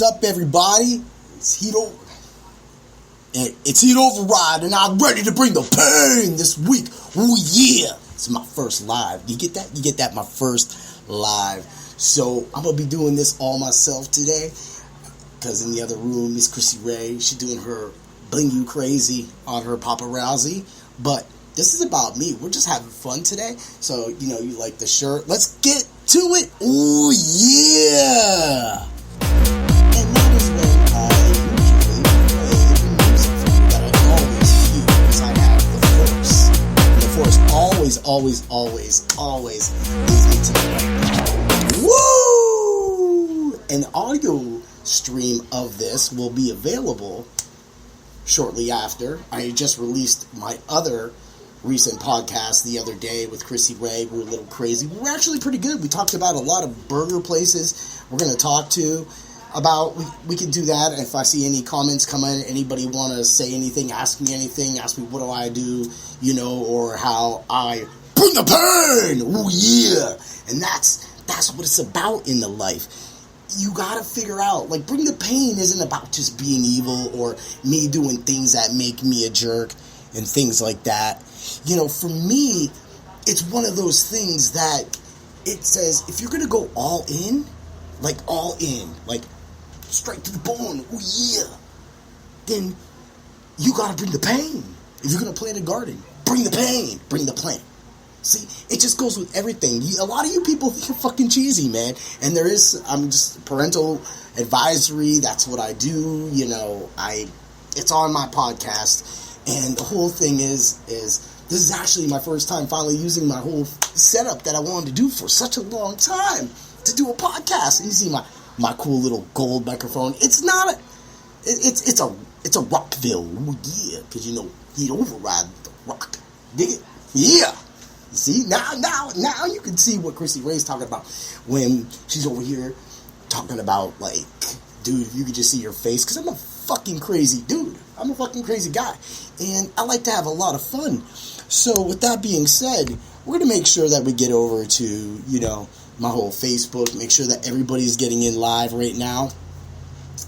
What's up, everybody? It's Heat Override, and I'm ready to bring the pain this week. Oh yeah, it's my first live. You get that? You get that? My first live. So I'm gonna be doing this all myself today, because in the other room is Chrissy Ray. She's doing her bling you crazy on her paparazzi, but this is about me. We're just having fun today. So, you know, you like the shirt. Let's get to it. Oh, yeah. And that is when I usually play the music for you that I always use. I have the force. And the force always leads me to the right. Woo! An audio stream of this will be available shortly after. I just released my other recent podcast the other day with Chrissy Ray. We were a little crazy. We were actually pretty good. We talked about a lot of burger places we're going to talk to about. We can do that. If I see any comments come in, anybody want to say anything, ask me anything, ask me what do I do, you know, or how I bring the pain. Oh yeah. And that's what it's about in the life. You gotta figure out, like, bring the pain isn't about just being evil or me doing things that make me a jerk and things like that. You know, for me, it's one of those things that it says, if you're gonna go all in, like straight to the bone, oh yeah, then you gotta bring the pain. If you're gonna plant a garden, bring the pain, bring the plant. See, it just goes with everything. A lot of you people think you're fucking cheesy, man. And I'm just parental advisory. That's what I do. You know, it's on my podcast. And the whole thing is this is actually my first time finally using my whole setup that I wanted to do for such a long time to do a podcast. And you see my cool little gold microphone. It's not it's a Rockville. Ooh, yeah, because you know, he'd override the rock. Dig it? Yeah. See, now you can see what Chrissy Ray's talking about when she's over here talking about, like, dude, if you could just see your face, because I'm a fucking crazy dude. I'm a fucking crazy guy, and I like to have a lot of fun. So with that being said, we're going to make sure that we get over to, you know, my whole Facebook, make sure that everybody's getting in live right now,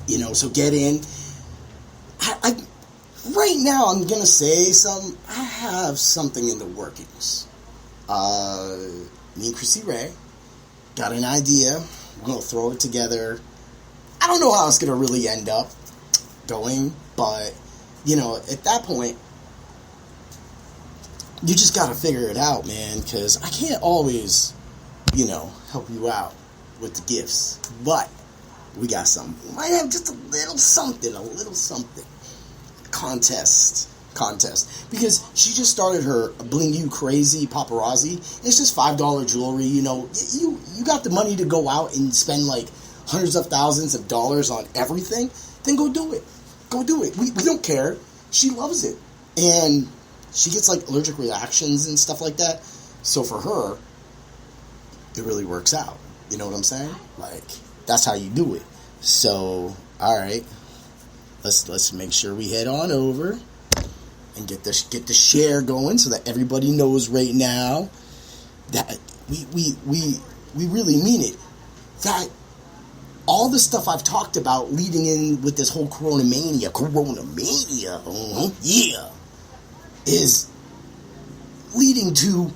you know, so get in. Right now, I'm going to say I have something in the workings. Me and Chrissy Ray got an idea. We're going to throw it together. I don't know how it's going to really end up going, but, you know, at that point, you just got to figure it out, man, because I can't always, you know, help you out with the gifts, but we got something. We might have just a little something. Contest, because she just started her bling you crazy paparazzi. It's just $5 jewelry. You know, you got the money to go out and spend like hundreds of thousands of dollars on everything, then go do it. We don't care. She loves it, and she gets like allergic reactions and stuff like that. So for her, it really works out. You know what I'm saying? Like, that's how you do it. So all right, let's make sure we head on over and get the share going so that everybody knows right now that we really mean it. That all the stuff I've talked about leading in with this whole Coronamania, yeah, is leading to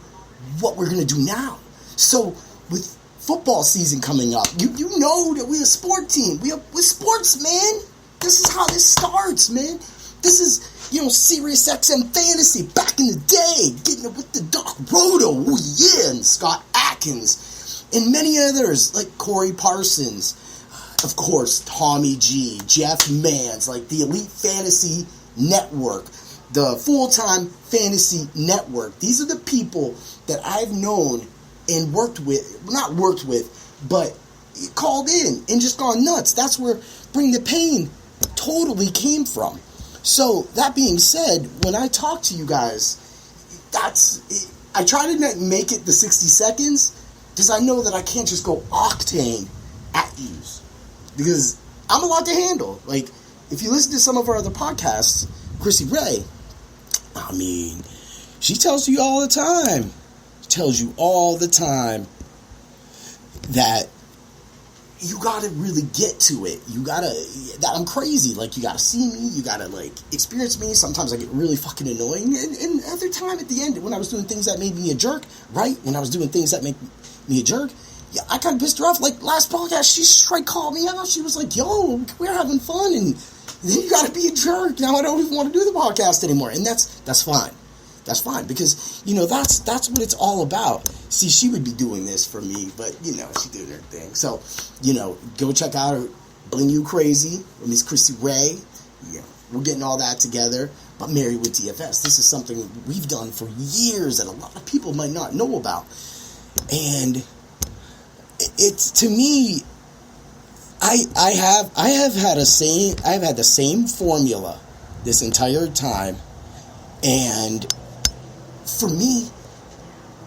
what we're going to do now. So with football season coming up, you know that we're a sport team. We're sports, man. This is how this starts, man. This is, you know, Sirius XM Fantasy back in the day, getting it with the Doc Roto, oh yeah, and Scott Atkins, and many others like Corey Parsons, of course, Tommy G, Jeff Mans, like the Elite Fantasy Network, the Full-Time Fantasy Network. These are the people that I've known and but called in and just gone nuts. That's where Bring the Pain totally came from. So, that being said, when I talk to you guys, I try to make it the 60 seconds, because I know that I can't just go octane at yous, because I'm a lot to handle. Like, if you listen to some of our other podcasts, Chrissy Ray, I mean, she tells you all the time that you gotta really get to it. I'm crazy. Like, you gotta see me, you gotta, like, experience me. Sometimes I get really fucking annoying. And other time at the end, when I was doing things that made me a jerk, right? When I was doing things that make me a jerk, yeah, I kind of pissed her off. Like, last podcast, she straight called me out. She was like, yo, we're having fun, and then you gotta be a jerk. Now I don't even want to do the podcast anymore. And that's fine. That's fine, because, that's what it's all about. See, she would be doing this for me, but, she's doing her thing. So, go check out her Bling You Crazy with Miss Chrissy Ray. We're getting all that together. But Married with DFS, this is something we've done for years that a lot of people might not know about. And it's, to me, I've had the same formula this entire time, and for me,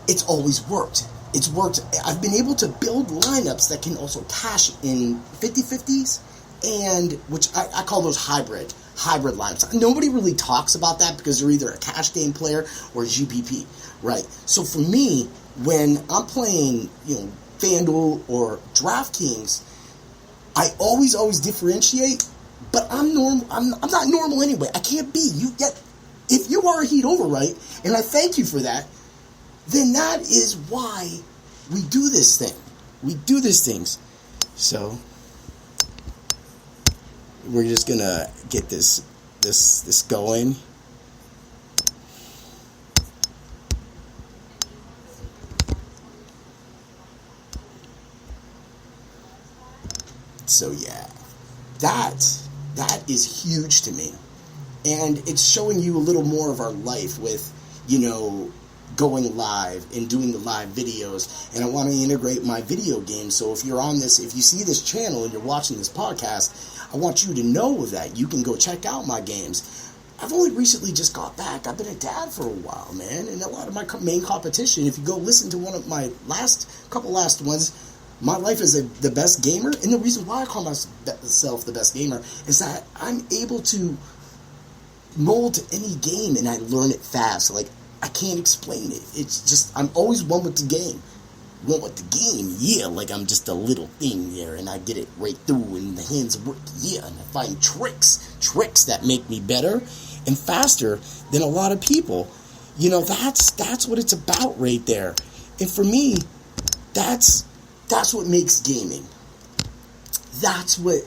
it's always worked. It's worked. I've been able to build lineups that can also cash in 50-50s, and which I call those hybrid lineups. Nobody really talks about that because they're either a cash game player or a GPP, right? So for me, when I'm playing, FanDuel or DraftKings, I always differentiate, but I'm normal. I'm not normal anyway. I can't be. If you are a heat overwrite, and I thank you for that, then that is why we do this thing. We do these things. So we're just gonna get this going. So yeah, that is huge to me. And it's showing you a little more of our life with, going live and doing the live videos. And I want to integrate my video games. So if you see this channel and you're watching this podcast, I want you to know that you can go check out my games. I've only recently just got back. I've been a dad for a while, man. And a lot of my main competition, if you go listen to one of my last ones, my life is the best gamer. And the reason why I call myself the best gamer is that I'm able to mold any game and I learn it fast. Like, I can't explain it. It's just, I'm always one with the game. Yeah, like I'm just a little thing there and I get it right through and the hands work, yeah, and I find tricks that make me better and faster than a lot of people. That's what it's about right there. And for me, that's what makes gaming. That's what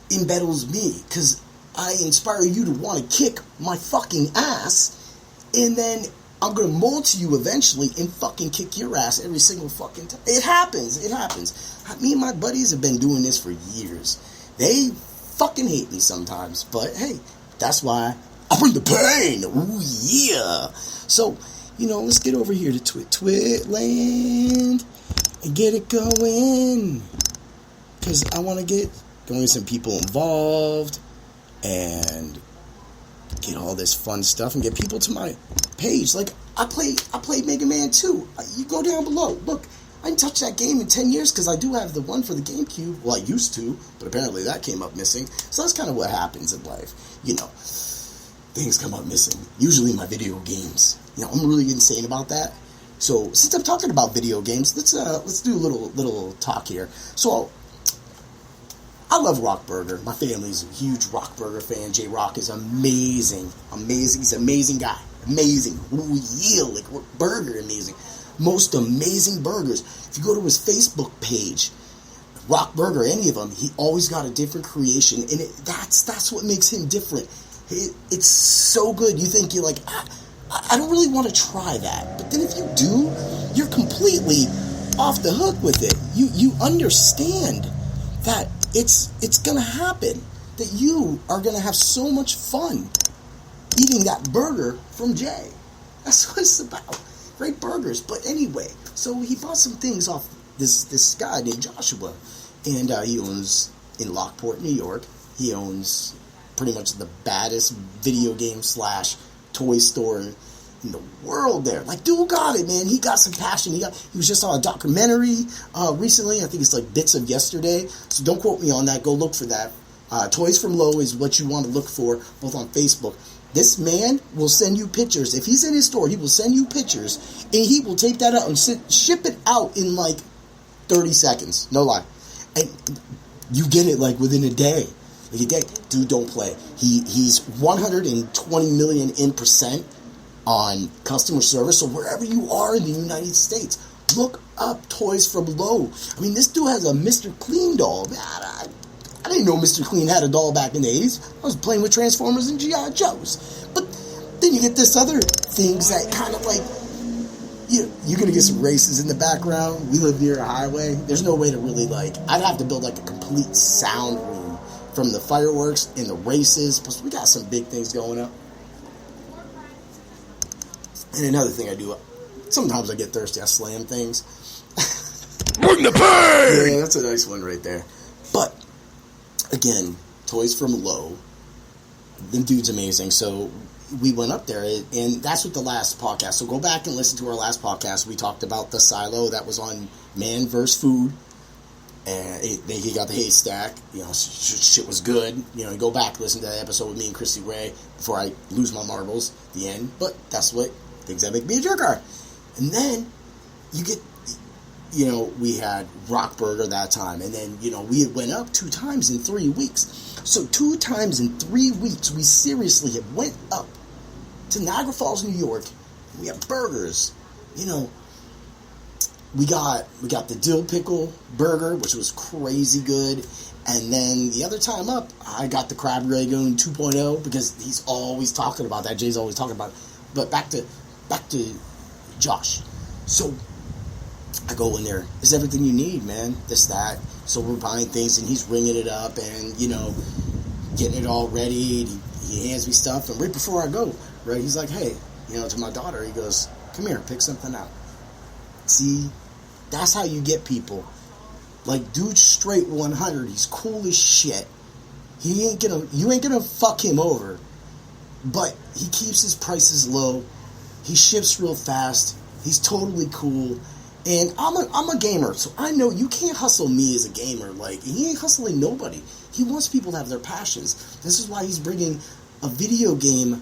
embeddles me, because I inspire you to want to kick my fucking ass, and then I'm going to mold to you eventually and fucking kick your ass every single fucking time. It happens. Me and my buddies have been doing this for years. They fucking hate me sometimes, but hey, that's why I bring the pain. Ooh, yeah. So, let's get over here to Twitland and get it going, because I want to get some people involved and get all this fun stuff and get people to my page. Like, I play Mega Man 2. You go down below. Look, I didn't touch that game in 10 years because I do have the one for the GameCube. Well, I used to, but apparently that came up missing. So that's kind of what happens in life. Things come up missing. Usually my video games. I'm really insane about that. So since I'm talking about video games, let's do a little talk here. So I love Rock Burger. My family's a huge Rock Burger fan. J Rock is amazing. He's an amazing guy. Amazing. Ooh, yeah, like burger amazing. Most amazing burgers. If you go to his Facebook page, Rock Burger, any of them, he always got a different creation, and that's what makes him different. It's so good. You think you're like, I don't really want to try that, but then if you do, you're completely off the hook with it. You understand that it's gonna happen, that you are gonna have so much fun eating that burger from Jay. That's what it's about. Great burgers. But anyway, so he bought some things off this guy named Joshua, and he owns in Lockport, New York. He owns pretty much the baddest video game / toy store in the world there. Like, dude got it, man. He got some passion. He was just on a documentary recently. I think it's like bits of yesterday. So don't quote me on that. Go look for that. Toys from Low is what you want to look for, both on Facebook. This man will send you pictures. If he's in his store, he will send you pictures, and he will take that out and ship it out in like 30 seconds. No lie. And you get it like within a day. Like a day. Dude, don't play. He's 120 million in percent on customer service. So wherever you are in the United States, look up Toys from Low. I mean, this dude has a Mr. Clean doll. I didn't know Mr. Clean had a doll back in the 80s. I was playing with Transformers and G.I. Joes. But then you get this other things that kind of like, you're going to get some races in the background. We live near a highway. There's no way to really like, I'd have to build like a complete sound room from the fireworks and the races. Plus we got some big things going up. And another thing I do, sometimes I get thirsty. I slam things. Bring the pain! Yeah, that's a nice one right there. But, again, Toys from Low. The dude's amazing. So, we went up there, and that's what the last podcast. So, go back and listen to our last podcast. We talked about the silo that was on Man vs. Food. And he got the haystack. Shit was good. Go back, listen to that episode with me and Chrissy Ray before I lose my marbles at the end. But that's what things that make me a jerk are. And then you get, we had Rock Burger that time. And then, we had went up 2 times in 3 weeks. So 2 times in 3 weeks, we seriously had went up to Niagara Falls, New York. And we had burgers. We got the dill pickle burger, which was crazy good. And then the other time up, I got the crab ragoon 2.0 because he's always talking about that. Jay's always talking about it. But back to Josh. So I go in there. Is everything you need, man? This, that. So we're buying things, and he's ringing it up and, getting it all ready. He hands me stuff. And right before I go, right, he's like, hey, to my daughter, he goes, come here, pick something out. See, that's how you get people. Like, dude, straight 100. He's cool as shit. You ain't gonna fuck him over. But he keeps his prices low. He ships real fast. He's totally cool. And I'm a gamer, so I know you can't hustle me as a gamer. Like, he ain't hustling nobody. He wants people to have their passions. This is why he's bringing a video game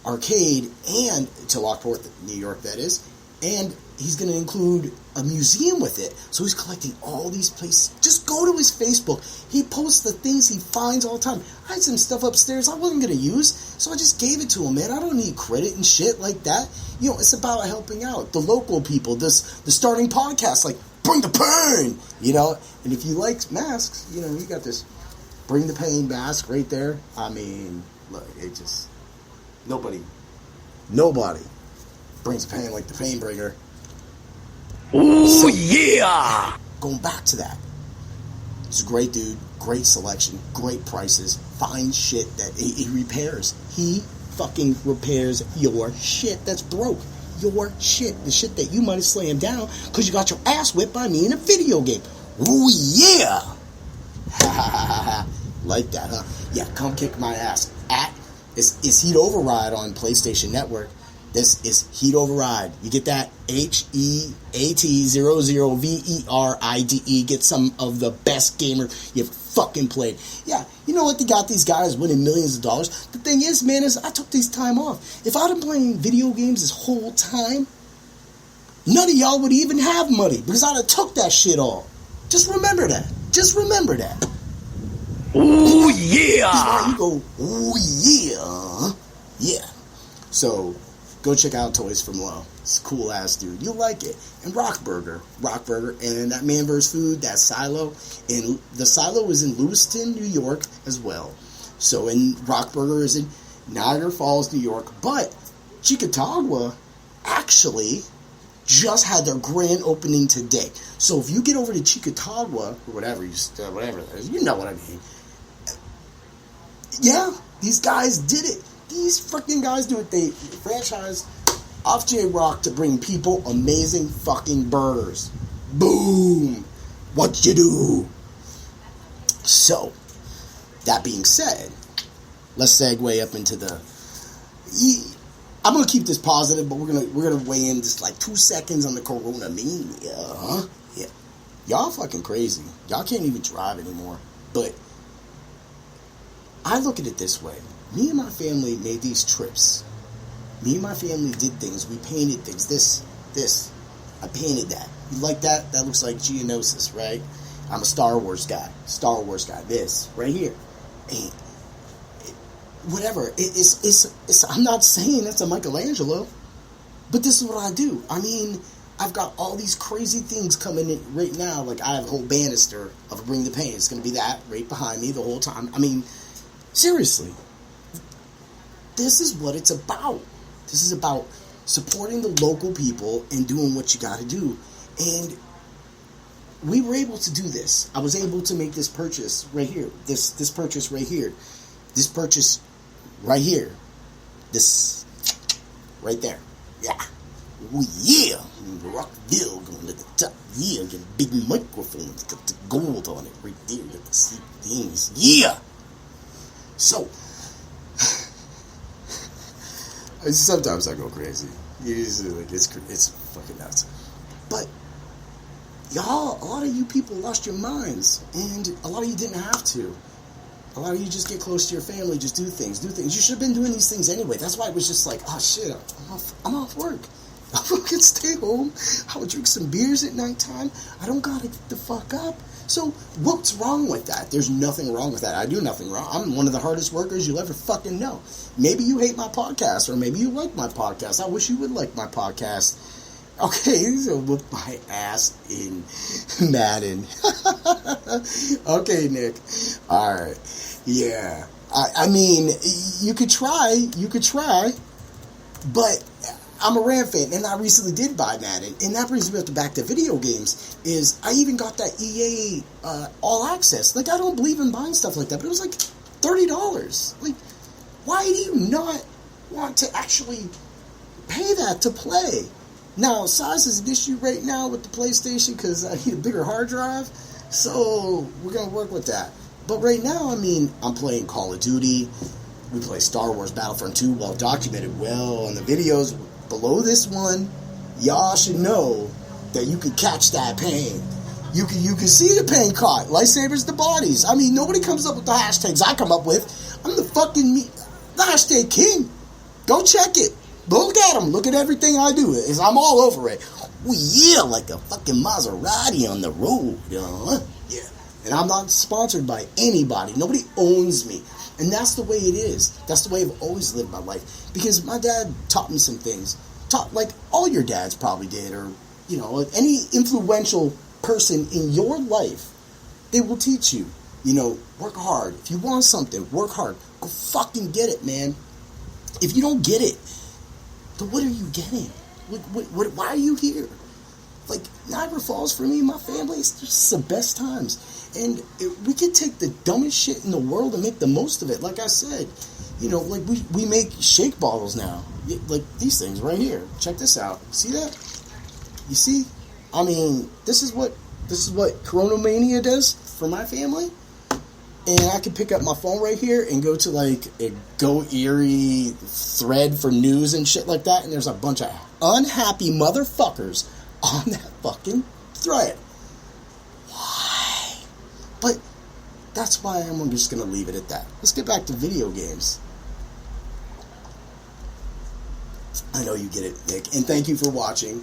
arcade and to Lockport, New York, that is. And he's going to include a museum with it. So he's collecting all these places. Just go to his Facebook. He posts the things he finds all the time. I had some stuff upstairs I wasn't going to use, so I just gave it to him, man. I don't need credit and shit like that. It's about helping out the local people. The starting podcast, like, Bring the Pain, And if you like masks, you got this Bring the Pain mask right there. I mean, look, it just, nobody brings pain like the pain bringer. Ooh, yeah! Going back to that. He's a great dude, great selection, great prices, fine shit that he repairs. He fucking repairs your shit that's broke. Your shit. The shit that you might have slammed down because you got your ass whipped by me in a video game. Ooh, yeah! Like that, huh? Yeah, come kick my ass. It's Heat Override on PlayStation Network. This is Heat Override. You get that? HEAT00VERIDE. Get some of the best gamer you've fucking played. Yeah, you know what? They got these guys winning millions of dollars. The thing is, man, is I took this time off. If I'd been playing video games this whole time, none of y'all would even have money because I'd have took that shit off. Just remember that. Ooh, yeah! That's why you go, ooh, yeah. Yeah. So, go check out Toys from Low. It's a cool ass dude. You'll like it. And Rock Burger, and that Man vs. Food, that silo. And the silo is in Lewiston, New York, as well. So, and Rock Burger is in Niagara Falls, New York. But Chicotagua actually just had their grand opening today. So, if you get over to Chicotagua or whatever that is, you know what I mean. Yeah, these guys did it. These freaking guys do it. They franchise off J-Rock to bring people amazing fucking burgers. Boom! What you do? So, that being said, let's segue up into the. I'm gonna keep this positive, but we're gonna weigh in just like 2 seconds on the Coronamania. Huh? Yeah, y'all fucking crazy. Y'all can't even drive anymore. But I look at it this way. Me and my family made these trips. Me and my family did things. We painted things. This. I painted that. You like that? That looks like Geonosis, right? I'm a Star Wars guy. This right here, and whatever. I'm not saying it's a Michelangelo, but this is what I do. I mean, I've got all these crazy things coming in right now. Like, I have a whole banister of Bring the Pain. It's going to be that right behind me the whole time. I mean, seriously, this is what it's about. This is about supporting the local people and doing what you got to do. And we were able to do this. I was able to make this purchase right here. This purchase right here. This purchase right here. This right there. Yeah. Oh, yeah. Rockville going to the top. Yeah, get a big microphone. It's got the gold on it right there. Got the sleek things. Yeah. So, sometimes I go crazy. Usually, like, it's fucking nuts. But y'all, a lot of you people lost your minds, and a lot of you didn't have to. A lot of you just get close to your family, just do things. You should have been doing these things anyway. That's why it was just like, oh shit, I'm off work. I fucking stay home. I would drink some beers at nighttime. I don't gotta get the fuck up. So what's wrong with that? There's nothing wrong with that. I do nothing wrong. I'm one of the hardest workers you'll ever fucking know. Maybe you hate my podcast, or maybe you like my podcast. I wish you would like my podcast. Okay, so whoop my ass in Madden. Okay, Nick. Alright. Yeah. I mean, you could try, but I'm a Ram fan, and I recently did buy Madden, and that brings me back to video games, is I even got that EA All Access. Like, I don't believe in buying stuff like that, but it was like $30. Like, why do you not want to actually pay that to play? Now, size is an issue right now with the PlayStation because I need a bigger hard drive, so we're going to work with that. But right now, I mean, I'm playing Call of Duty. We play Star Wars Battlefront 2, well documented, well on the videos below this one. Y'all should know that you can catch that pain. You can see the pain caught. Lightsabers to bodies. I mean, nobody comes up with the hashtags I come up with. I'm the fucking the hashtag king. Go check it. Look at them. Look at everything I do. I'm all over it. We yeah, like a fucking Maserati on the road. You know? Yeah. And I'm not sponsored by anybody. Nobody owns me. And that's the way it is. That's the way I've always lived my life. Because my dad taught me some things. Like all your dads probably did. Or, you know, any influential person in your life, they will teach you. You know, work hard. If you want something, work hard. Go fucking get it, man. If you don't get it, then what are you getting? Why are you here? Like, Niagara Falls, for me and my family, it's just the best times. And we could take the dumbest shit in the world and make the most of it. Like I said, you know, like we make shake bottles now. Like these things right here. Check this out. See that? You see? I mean, this is what Coronamania does for my family. And I can pick up my phone right here and go to like a Go Erie thread for news and shit like that. And there's a bunch of unhappy motherfuckers on that fucking thread. Why? But that's why I'm just going to leave it at that. Let's get back to video games. I know you get it, Nick. And thank you for watching.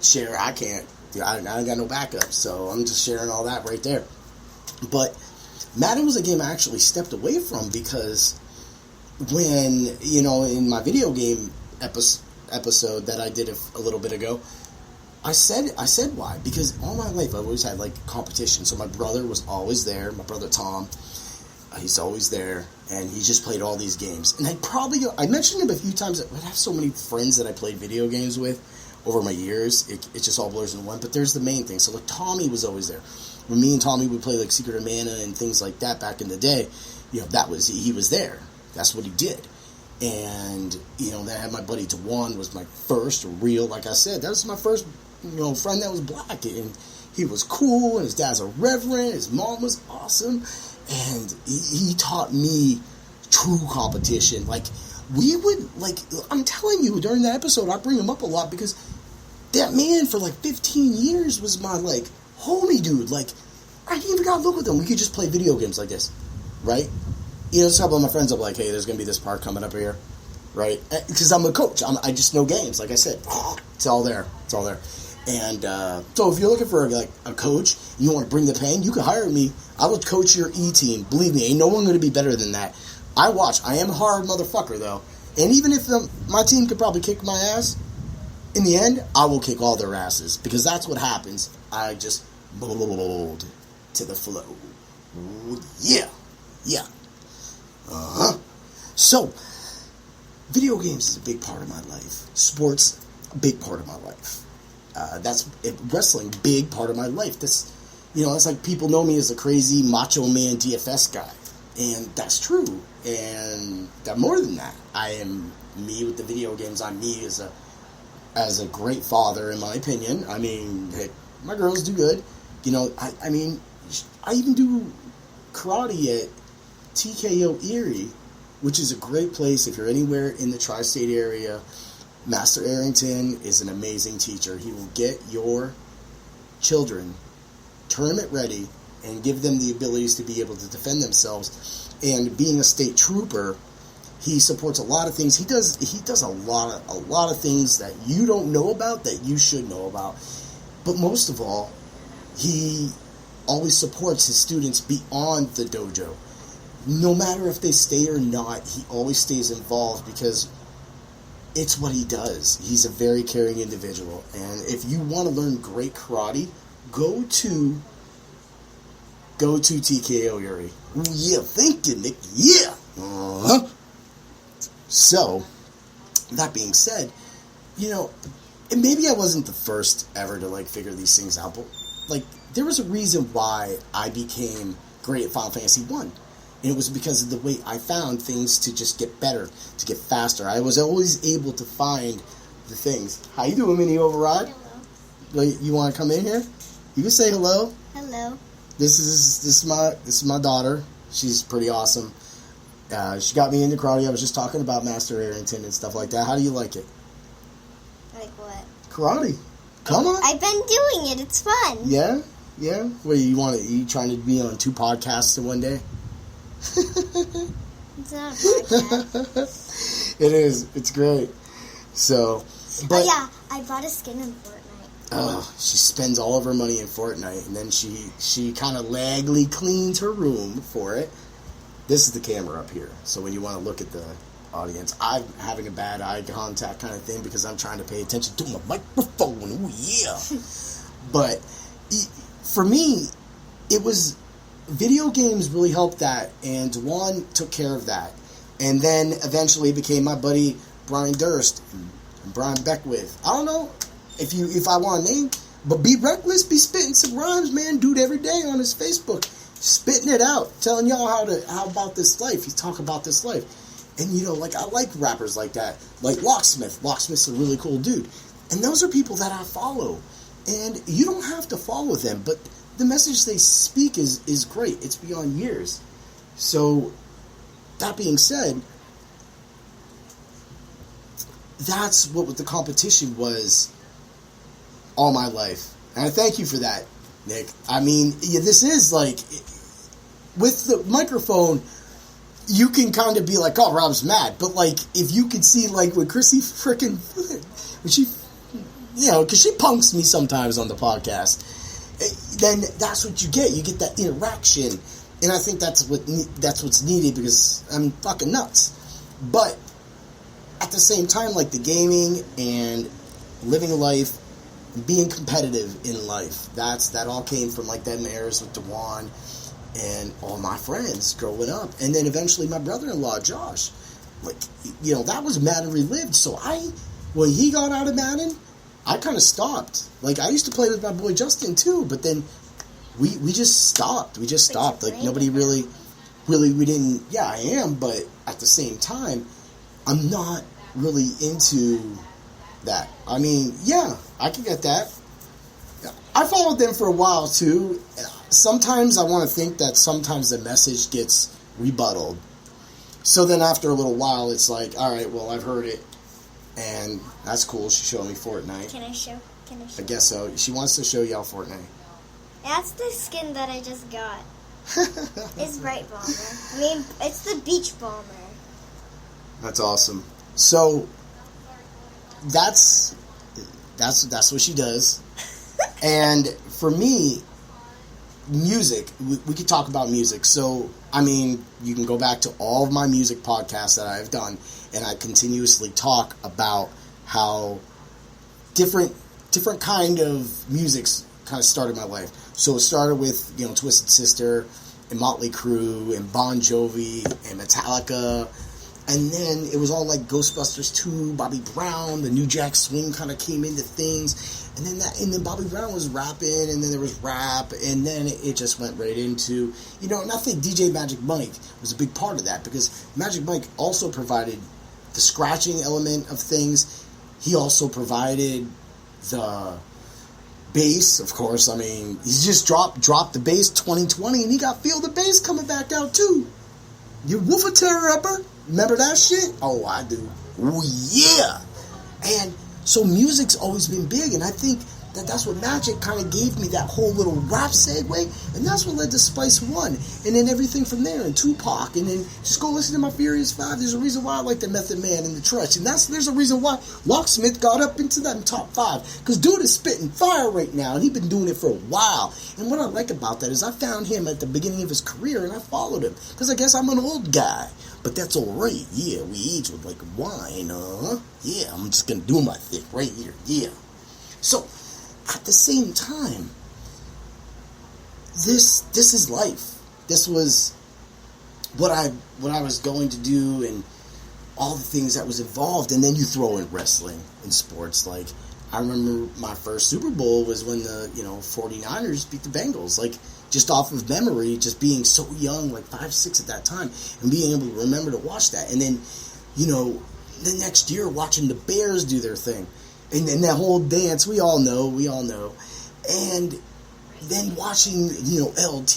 Share. I can't. I got no backup. So I'm just sharing all that right there. But Madden was a game I actually stepped away from because when, you know, in my video game episode that I did a little bit ago, I said why. Because all my life I've always had, like, competition. So my brother was always there. My brother Tom, he's always there. And he just played all these games. And I mentioned him a few times. I have so many friends that I played video games with over my years. It just all blurs into one. But there's the main thing. So, like, Tommy was always there. When me and Tommy would play, like, Secret of Mana and things like that back in the day, you know, he was there. That's what he did. And, you know, then I had my buddy Dewan was my first real, like I said, that was my first, you know, friend that was black. And he was cool, and his dad's a reverend, his mom was awesome. And he taught me true competition. Like, we would, like, I'm telling you, during that episode, I bring him up a lot because that man for, like, 15 years was my, like, homie dude. Like, I didn't even gotta look with him. We could just play video games like this, right? You know, just a couple of my friends are like, hey, there's gonna be this part coming up here, right? Because I'm a coach. I just know games, like I said. It's all there. And so if you're looking for like a coach, you want to bring the pain, you can hire me. I will coach your E-team. Believe me, ain't no one going to be better than that. I am a hard motherfucker, though. And even if my team could probably kick my ass, in the end, I will kick all their asses. Because that's what happens. I just mold to the flow. Ooh, yeah. Yeah. Uh-huh. So, video games is a big part of my life. Sports, a big part of my life. Wrestling, big part of my life. It's like people know me as a crazy macho man DFS guy. And that's true. And more than that, I am me with the video games. I'm me as a great father, in my opinion. I mean, hey, my girls do good. I even do karate at TKO Erie, which is a great place if you're anywhere in the tri-state area. Master Arrington is an amazing teacher. He will get your children tournament ready and give them the abilities to be able to defend themselves. And being a state trooper, he supports a lot of things. He does a lot of things that you don't know about that you should know about. But most of all, he always supports his students beyond the dojo. No matter if they stay or not, he always stays involved because it's what he does. He's a very caring individual. And if you want to learn great karate, go to TKO Yuri. Ooh, yeah, thank you, Nick. Yeah. Uh-huh. So, that being said, and maybe I wasn't the first ever to figure these things out, but there was a reason why I became great at Final Fantasy 1. And it was because of the way I found things to just get better, to get faster. I was always able to find the things. How you doing, Mini Override? Hello. You want to come in here? You can say hello. Hello. This is my daughter. She's pretty awesome. She got me into karate. I was just talking about Master Arrington and stuff like that. How do you like it? Like what? Karate. Come on. I've been doing it. It's fun. Yeah? Yeah? What, you trying to be on 2 podcasts in one day? It's not a podcast. It is. It's great. So, but yeah, I bought a skin in Fortnite. She spends all of her money in Fortnite, and then she kind of lagly cleans her room for it. This is the camera up here, so when you want to look at the audience, I'm having a bad eye contact kind of thing because I'm trying to pay attention to my microphone. Ooh, yeah. But for me, it was video games really helped that, and Juan took care of that. And then eventually became my buddy Brian Durst and Brian Beckwith. I don't know if I want to name, but Be Reckless, be spitting some rhymes, man. Dude, every day on his Facebook, spitting it out, telling y'all how about this life. He's talking about this life. And I like rappers like that, like Locksmith. Locksmith's a really cool dude. And those are people that I follow. And you don't have to follow them, but the message they speak is great. It's beyond years. So, that being said, that's what the competition was all my life. And I thank you for that, Nick. I mean, this is with the microphone, you can kind of be like, oh, Rob's mad. But, if you could see, when Chrissy frickin', when she, because she punks me sometimes on the podcast, then that's what you get. You get that interaction. And I think that's what's needed because I'm fucking nuts. But at the same time, the gaming and living life, being competitive in life, that all came from them eras with Dewan and all my friends growing up. And then eventually my brother-in-law, Josh, that was Madden Relived. So when he got out of Madden, I kind of stopped. I used to play with my boy Justin too, but then we just stopped. We just stopped. Nobody really, we didn't. Yeah, I am, but at the same time, I'm not really into that. I mean, yeah, I can get that. I followed them for a while too. Sometimes I want to think that sometimes the message gets rebutted. So then after a little while, it's all right, well, I've heard it. And that's cool. She showed me Fortnite. Can I show? I guess so. She wants to show y'all Fortnite. That's the skin that I just got. It's Bright Bomber. I mean, it's the Beach Bomber. That's awesome. So, that's That's what she does. And for me, music, we could talk about music. So, I mean, you can go back to all of my music podcasts that I've done, and I continuously talk about how different kind of music's kind of started my life. So it started with, Twisted Sister and Motley Crue and Bon Jovi and Metallica. And then it was all like Ghostbusters 2, Bobby Brown, the New Jack Swing kind of came into things. And then Bobby Brown was rapping, and then there was rap, and then it just went right into, and I think DJ Magic Mike was a big part of that, because Magic Mike also provided the scratching element of things. He also provided the bass, of course. I mean, he just dropped the bass 2020, and he got Feel the Bass coming back out too. You Woofer Terror Upper? Remember that shit? Oh, I do. Oh, yeah. And so music's always been big, and I think that's what Magic kind of gave me, that whole little rap segue, and that's what led to Spice One, and then everything from there, and Tupac, and then just go listen to my Furious Five. There's a reason why I like the Method Man and the Treach, and there's a reason why Locksmith got up into that top 5, because dude is spitting fire right now, and he's been doing it for a while. And what I like about that is I found him at the beginning of his career, and I followed him, because I guess I'm an old guy. But that's alright, yeah, we age with like wine, yeah, I'm just gonna do my thing right here, yeah. So, at the same time, this is life. This was what I was going to do, and all the things that was involved. And then you throw in wrestling and sports. Like, I remember my first Super Bowl was when the 49ers beat the Bengals. Like, just off of memory, just being so young, like 5, 6 at that time, and being able to remember to watch that. And then, the next year watching the Bears do their thing. And then that whole dance, we all know. And then watching, LT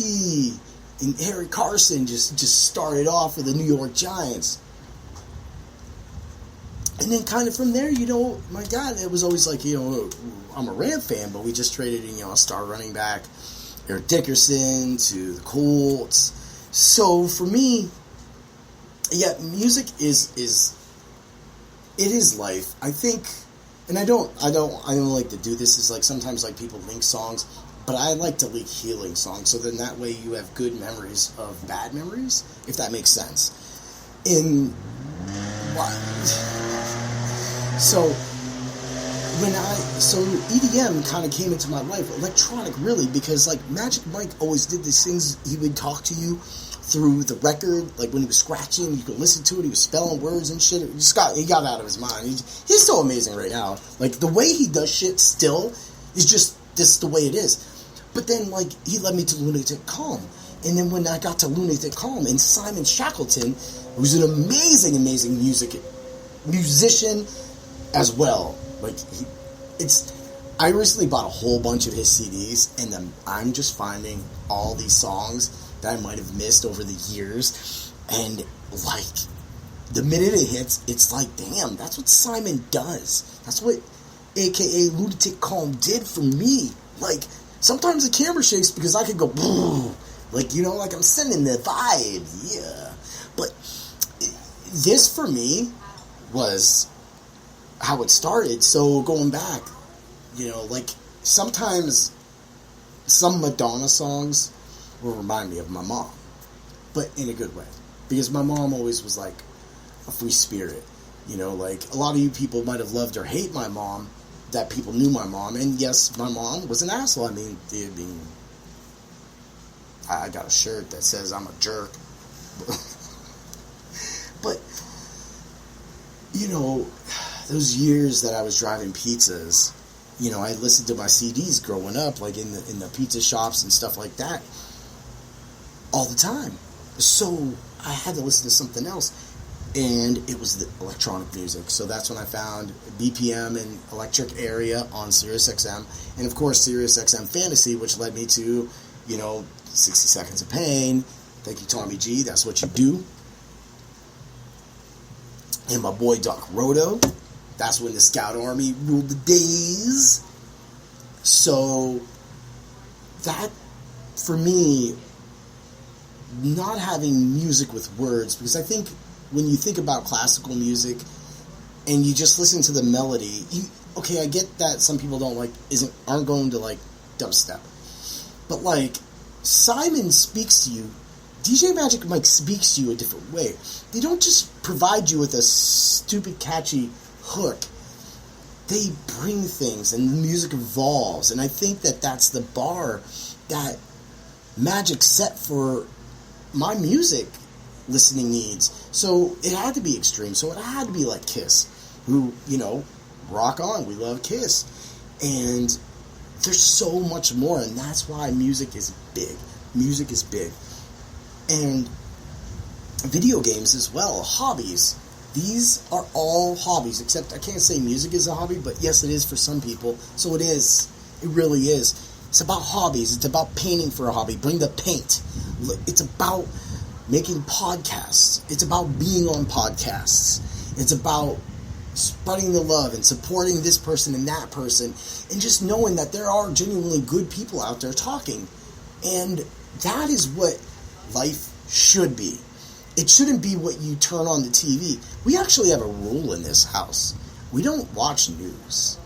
and Harry Carson just started off with the New York Giants. And then kind of from there, my God, it was always like, I'm a Ram fan, but we just traded, a star running back, Eric Dickerson, to the Colts. So for me, yeah, music is life. I think, and I don't like to do this. Is like sometimes like people link songs, but I like to link healing songs. So then that way you have good memories of bad memories, if that makes sense. So EDM kind of came into my life, electronic really, because like Magic Mike always did these things. He would talk to you through the record, like when he was scratching, you could listen to it. He was spelling words and shit. He got out of his mind. He's so amazing right now. Like the way he does shit still is just this the way it is. But then like he led me to Lunatic Calm, and then when I got to Lunatic Calm and Simon Shackleton, who's an amazing musician as well. Like I recently bought a whole bunch of his CDs, and then I'm just finding all these songs that I might have missed over the years, and like the minute it hits, it's like, damn, that's what Simon does. That's what AKA Lunatic Calm did for me. Like sometimes the camera shakes because I could go like like I'm sending the vibe, yeah. But this for me was how it started. So going back, like sometimes some Madonna songs will remind me of my mom, but in a good way, because my mom always was like a free spirit. Like a lot of you people might have loved or hate my mom, that people knew my mom, and yes, my mom was an asshole. I mean, I got a shirt that says I'm a jerk, but those years that I was driving pizzas, I listened to my CDs growing up, like in the pizza shops and stuff like that, all the time. So I had to listen to something else, and it was the electronic music. So that's when I found BPM and Electric Area on SiriusXM, and of course SiriusXM Fantasy, which led me to 60 Seconds of Pain. Thank you, Tommy G. That's what you do. And my boy Doc Roto. That's when the Scout Army ruled the days. So that, for me, not having music with words, because I think when you think about classical music and you just listen to the melody, okay, I get that some people aren't going to like dubstep, but like Simon speaks to you. DJ Magic Mike speaks to you a different way. They don't just provide you with a stupid, catchy hook. They bring things, and the music evolves. And I think that that's the bar that Magic set for my music listening needs. So it had to be extreme. So it had to be like Kiss, who, rock on. We love Kiss. And there's so much more, and that's why music is big. Music is big. And video games as well, hobbies. These are all hobbies, except I can't say music is a hobby, but yes, it is for some people. So it is. It really is. It's about hobbies. It's about painting for a hobby. Bring the paint. It's about making podcasts. It's about being on podcasts. It's about spreading the love and supporting this person and that person, and just knowing that there are genuinely good people out there talking. And that is what life should be. It shouldn't be what you turn on the TV. We actually have a rule in this house. We don't watch news.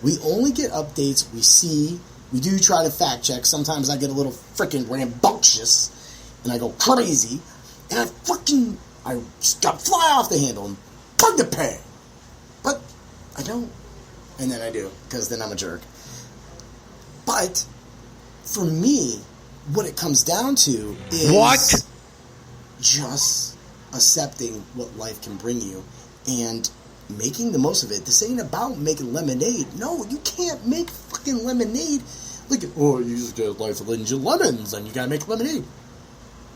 We only get updates we see. We do try to fact check. Sometimes I get a little freaking rambunctious and I go crazy, and I just got to fly off the handle and bug the pan. But I don't. And then I do, because then I'm a jerk. But for me, what it comes down to is What? just accepting what life can bring you and making the most of it. This ain't about making lemonade. No, you can't make fucking lemonade. Like, you just get life lends you lemons and you gotta make lemonade.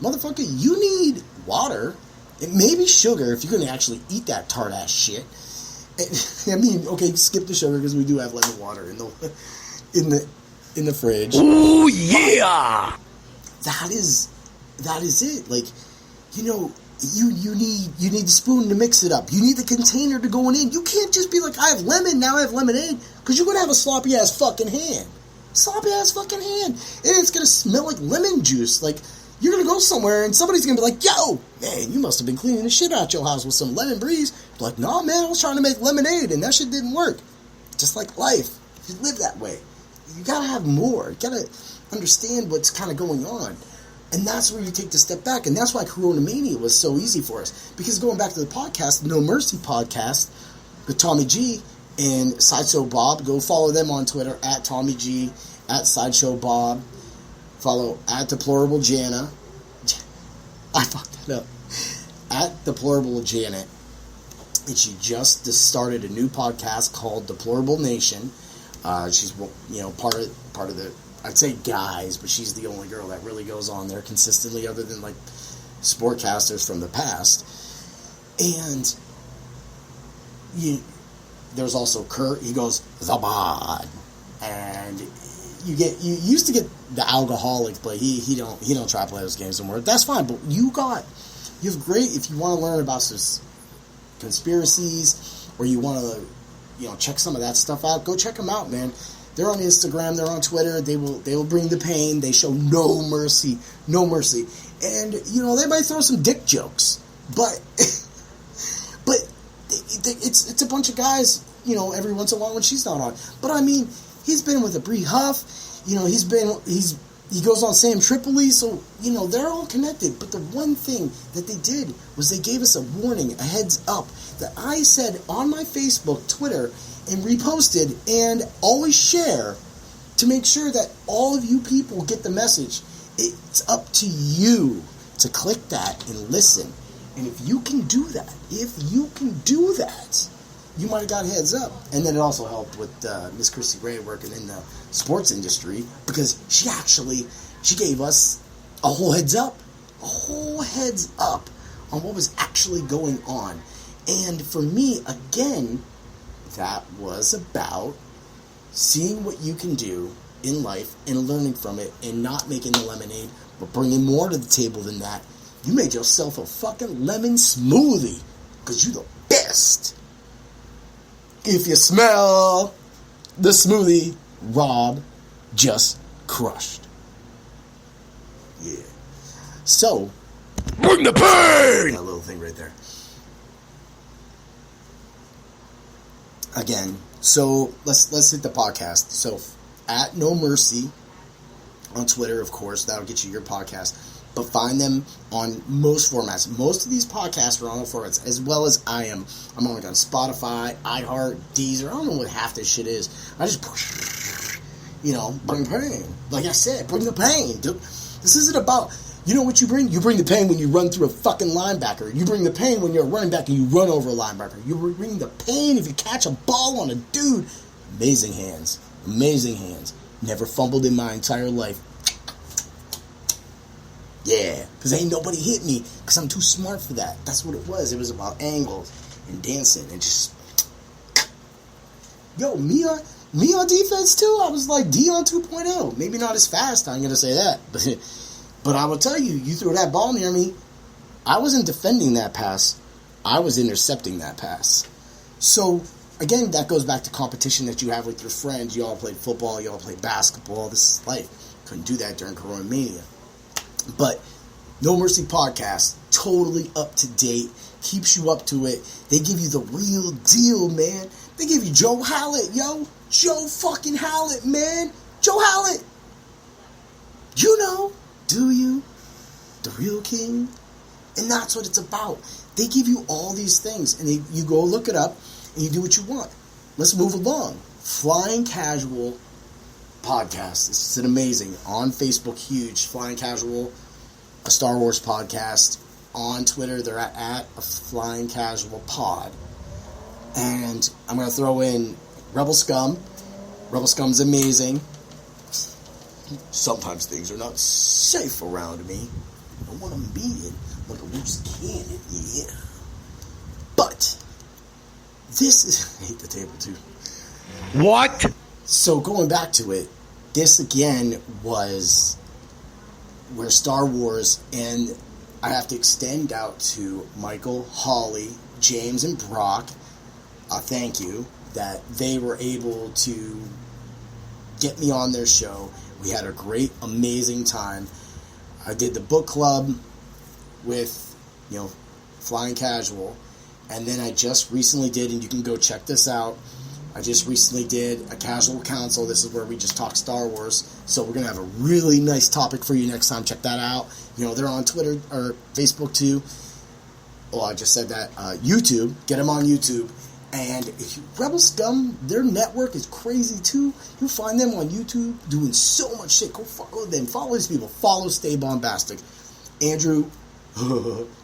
Motherfucker, you need water. It may be sugar if you're gonna actually eat that tart ass shit. I mean, okay, skip the sugar because we do have lemon water in the fridge. Ooh, yeah! That is it. Like, you need the spoon to mix it up. You need the container to go in. You can't just be like, I have lemon, now I have lemonade, because you're gonna have a sloppy ass fucking hand. And it's gonna smell like lemon juice. Like, you're gonna go somewhere and somebody's gonna be like, yo, man, you must have been cleaning the shit out your house with some lemon breeze. Like, nah, man, I was trying to make lemonade and that shit didn't work. Just like life. If you live that way, you gotta have more. You gotta understand what's kind of going on. And that's where you take the step back. And that's why Coronamania was so easy for us. Because going back to the podcast, No Mercy podcast, with Tommy G and Sideshow Bob, go follow them on Twitter, at Tommy G, at Sideshow Bob. Follow at Deplorable Jana. I fucked that up. At Deplorable Janet. And she just started a new podcast called Deplorable Nation. She's, part of the, I'd say guys, but she's the only girl that really goes on there consistently, other than like sportcasters from the past. And there's also Kurt. He goes the bod, and you used to get the alcoholics, but he don't try to play those games anymore. That's fine, but you have great, if you want to learn about some conspiracies, or you want to check some of that stuff out, go check them out, man. They're on Instagram, they're on Twitter. They will bring the pain. They show no mercy, and they might throw some dick jokes, but it's a bunch of guys, every once in a while when she's not on. But I mean, he's been with a Brie Huff, he goes on Sam Tripoli, so they're all connected. But the one thing that they did was they gave us a warning, a heads up, that I said on my Facebook, Twitter, and reposted, and always share, to make sure that all of you people get the message. It's up to you to click that and listen. And if you can do that, you might have got heads up. And then it also helped with Miss Christy Gray working in the sports industry, because she gave us a whole heads up on what was actually going on. And for me, again, that was about seeing what you can do in life and learning from it, and not making the lemonade, but bringing more to the table than that. You made yourself a fucking lemon smoothie, because you're the best. If you smell the smoothie Rob just crushed. Yeah. So, Bring the pain! that little thing right there. Again, So let's hit the podcast. So at No Mercy on Twitter, of course, that'll get you your podcast. But find them on most formats. Most of these podcasts are on all formats, as well as I am. I'm on Spotify, iHeart, Deezer. I don't know what half this shit is. I just push, bring pain. Like I said, bring the pain. This isn't about, you know what you bring? You bring the pain when you run through a fucking linebacker. You bring the pain when you're a running back and you run over a linebacker. You bring the pain if you catch a ball on a dude. Amazing hands. Amazing hands. Never fumbled in my entire life. Yeah, because ain't nobody hit me because I'm too smart for that. That's what it was. It was about angles and dancing and just... Yo, me on defense too. I was like Dion 2.0. Maybe not as fast, I ain't going to say that. But I will tell you, you threw that ball near me. I wasn't defending that pass. I was intercepting that pass. So, again, that goes back to competition that you have with your friends. You all played football. You all played basketball. This is life. Couldn't do that during Coronamania. But No Mercy Podcast, totally up to date, keeps you up to it. They give you the real deal, man. They give you Joe Hallett, yo. Joe fucking Hallett, man. Joe Hallett. You know, do you? The real king? And that's what it's about. They give you all these things, and you go look it up, and you do what you want. Let's move along. Flying Casual Podcast. This is an amazing. On Facebook, huge. Flying Casual, a Star Wars podcast. On Twitter, they're at a Flying Casual Pod. And I'm going to throw in Rebel Scum. Rebel Scum's amazing. Sometimes things are not safe around me. I don't want them being like a loose cannon, yeah. But this is... I hate the table, too. What? So going back to it, this again was where Star Wars, and I have to extend out to Michael, Holly, James, and Brock, thank you, that they were able to get me on their show. We had a great, amazing time. I did the book club with, Flying Casual, and then I just recently did, and you can go check this out, I just recently did a casual council. This is where we just talk Star Wars. So we're going to have a really nice topic for you next time. Check that out. They're on Twitter or Facebook too. Oh, I just said that. YouTube. Get them on YouTube. And if you Rebel Scum, their network is crazy too. You'll find them on YouTube doing so much shit. Go follow them. Follow these people. Follow Stay Bombastic. Andrew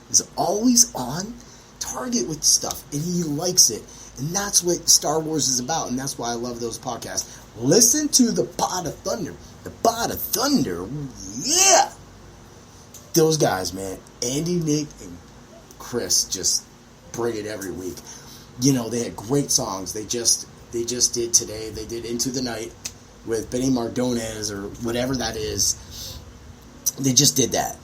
is always on target with stuff. And he likes it. And that's what Star Wars is about, and that's why I love those podcasts. Listen to the Pod of Thunder. The Pod of Thunder, yeah! Those guys, man. Andy, Nick, and Chris just bring it every week. They had great songs. They just did today. They did Into the Night with Benny Mardones or whatever that is. They just did that.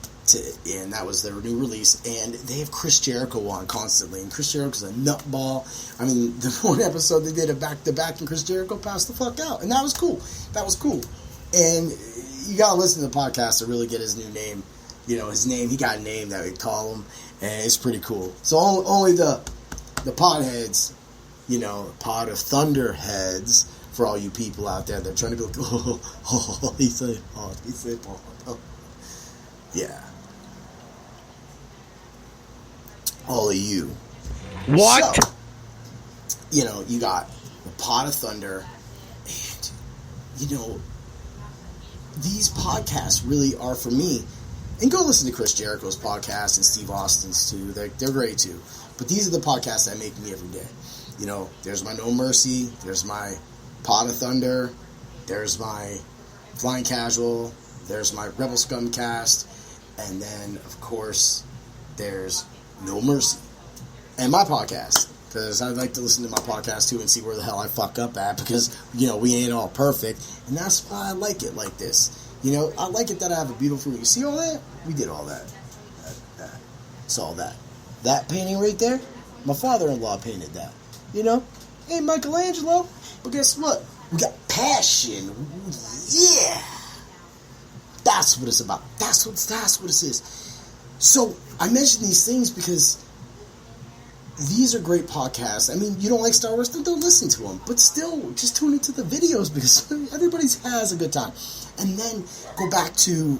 And that was their new release, and they have Chris Jericho on constantly, and Chris Jericho's a nutball. I mean, the one episode they did a back-to-back, and Chris Jericho passed the fuck out, and that was cool. And you gotta listen to the podcast to really get his new name. His name, he got a name that we call him, and it's pretty cool. So only the podheads, Pod of Thunder heads, for all you people out there that are trying to be like, he said pod. Oh. Yeah. All of you. What? So, you got the Pod of Thunder, and, these podcasts really are for me. And go listen to Chris Jericho's podcast and Steve Austin's too. They're great too. But these are the podcasts that make me every day. There's my No Mercy, there's my Pod of Thunder, there's my Flying Casual, there's my Rebel Scum cast, and then, of course, there's No Mercy. And my podcast, because I like to listen to my podcast, too, and see where the hell I fuck up at, because, we ain't all perfect, and that's why I like it like this. I like it that I have a beautiful... You see all that? We did all that. It's all that. That painting right there, my father-in-law painted that. Hey, Michelangelo, but guess what? We got passion. Yeah! That's what it's about. That's what it is. So, I mention these things because these are great podcasts. I mean, you don't like Star Wars, then don't listen to them. But still, just tune into the videos because everybody has a good time. And then go back to,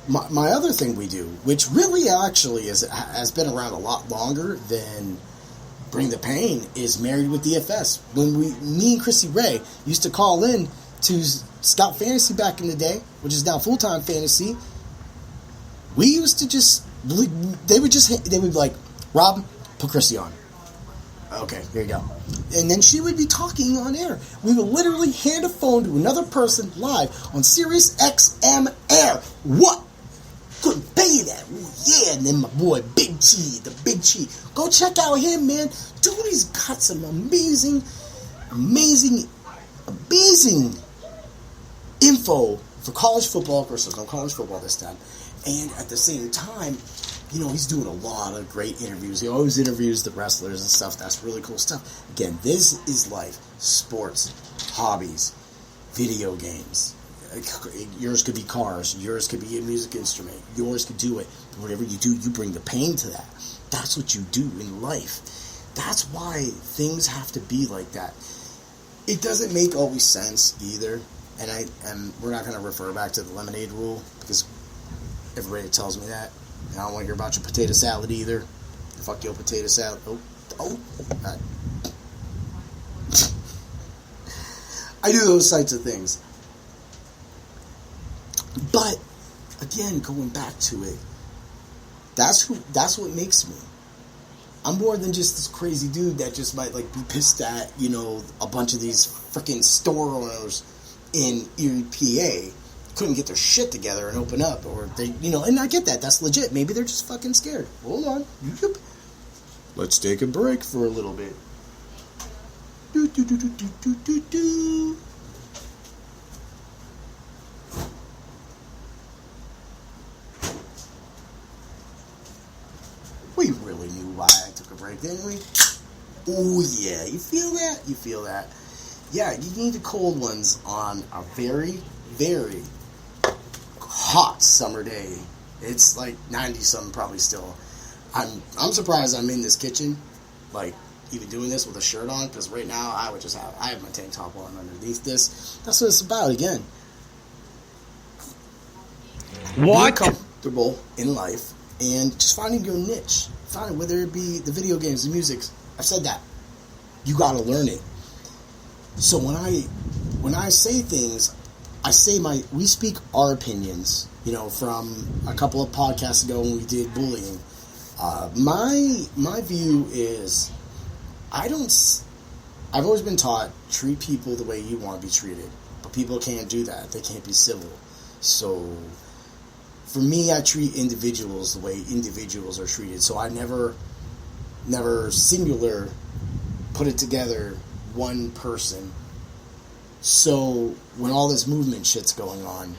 my other thing we do, which really actually has been around a lot longer than Bring the Pain, is Married with DFS. When me and Chrissy Ray used to call in to Scout Fantasy back in the day, which is now Full-Time Fantasy, we used to just, they would be like, Rob, put Chrissy on. Okay, here you go. And then she would be talking on air. We would literally hand a phone to another person live on Sirius XM Air. What? Couldn't pay that. Ooh, yeah, and then my boy Big Chi, the Big Chi. Go check out him, man. Dude, he's got some amazing info for college football. Of course, there's no college football this time. And at the same time, he's doing a lot of great interviews. He always interviews the wrestlers and stuff. That's really cool stuff. Again, this is life. Sports, hobbies, video games. Yours could be cars. Yours could be a music instrument. Yours could do it. Whatever you do, you bring the pain to that. That's what you do in life. That's why things have to be like that. It doesn't make always sense either. And we're not going to refer back to the lemonade rule because everybody tells me that. And I don't want to hear about your potato salad either. Fuck your potato salad. Oh. God. I do those types of things. But, again, going back to it, that's what makes me. I'm more than just this crazy dude that just might, be pissed at, a bunch of these freaking store owners in Erie, PA couldn't get their shit together and open up, or they, and I get that. That's legit. Maybe they're just fucking scared. Hold on. Let's take a break for a little bit. Do. We really knew why I took a break, didn't we? Oh, yeah. You feel that? Yeah, you need the cold ones on a very, very hot summer day. It's like 90-something probably still. I'm surprised I'm in this kitchen, even doing this with a shirt on, because right now I have my tank top on underneath this. That's what it's about, again. What? Being comfortable in life. And just finding your niche. Whether it be the video games, the music. I've said that. You gotta learn it. So when I say things, we speak our opinions, from a couple of podcasts ago when we did bullying. My view is, I've always been taught, treat people the way you want to be treated. But people can't do that. They can't be civil. So for me, I treat individuals the way individuals are treated. So I never singular put it together one person. So when all this movement shit's going on,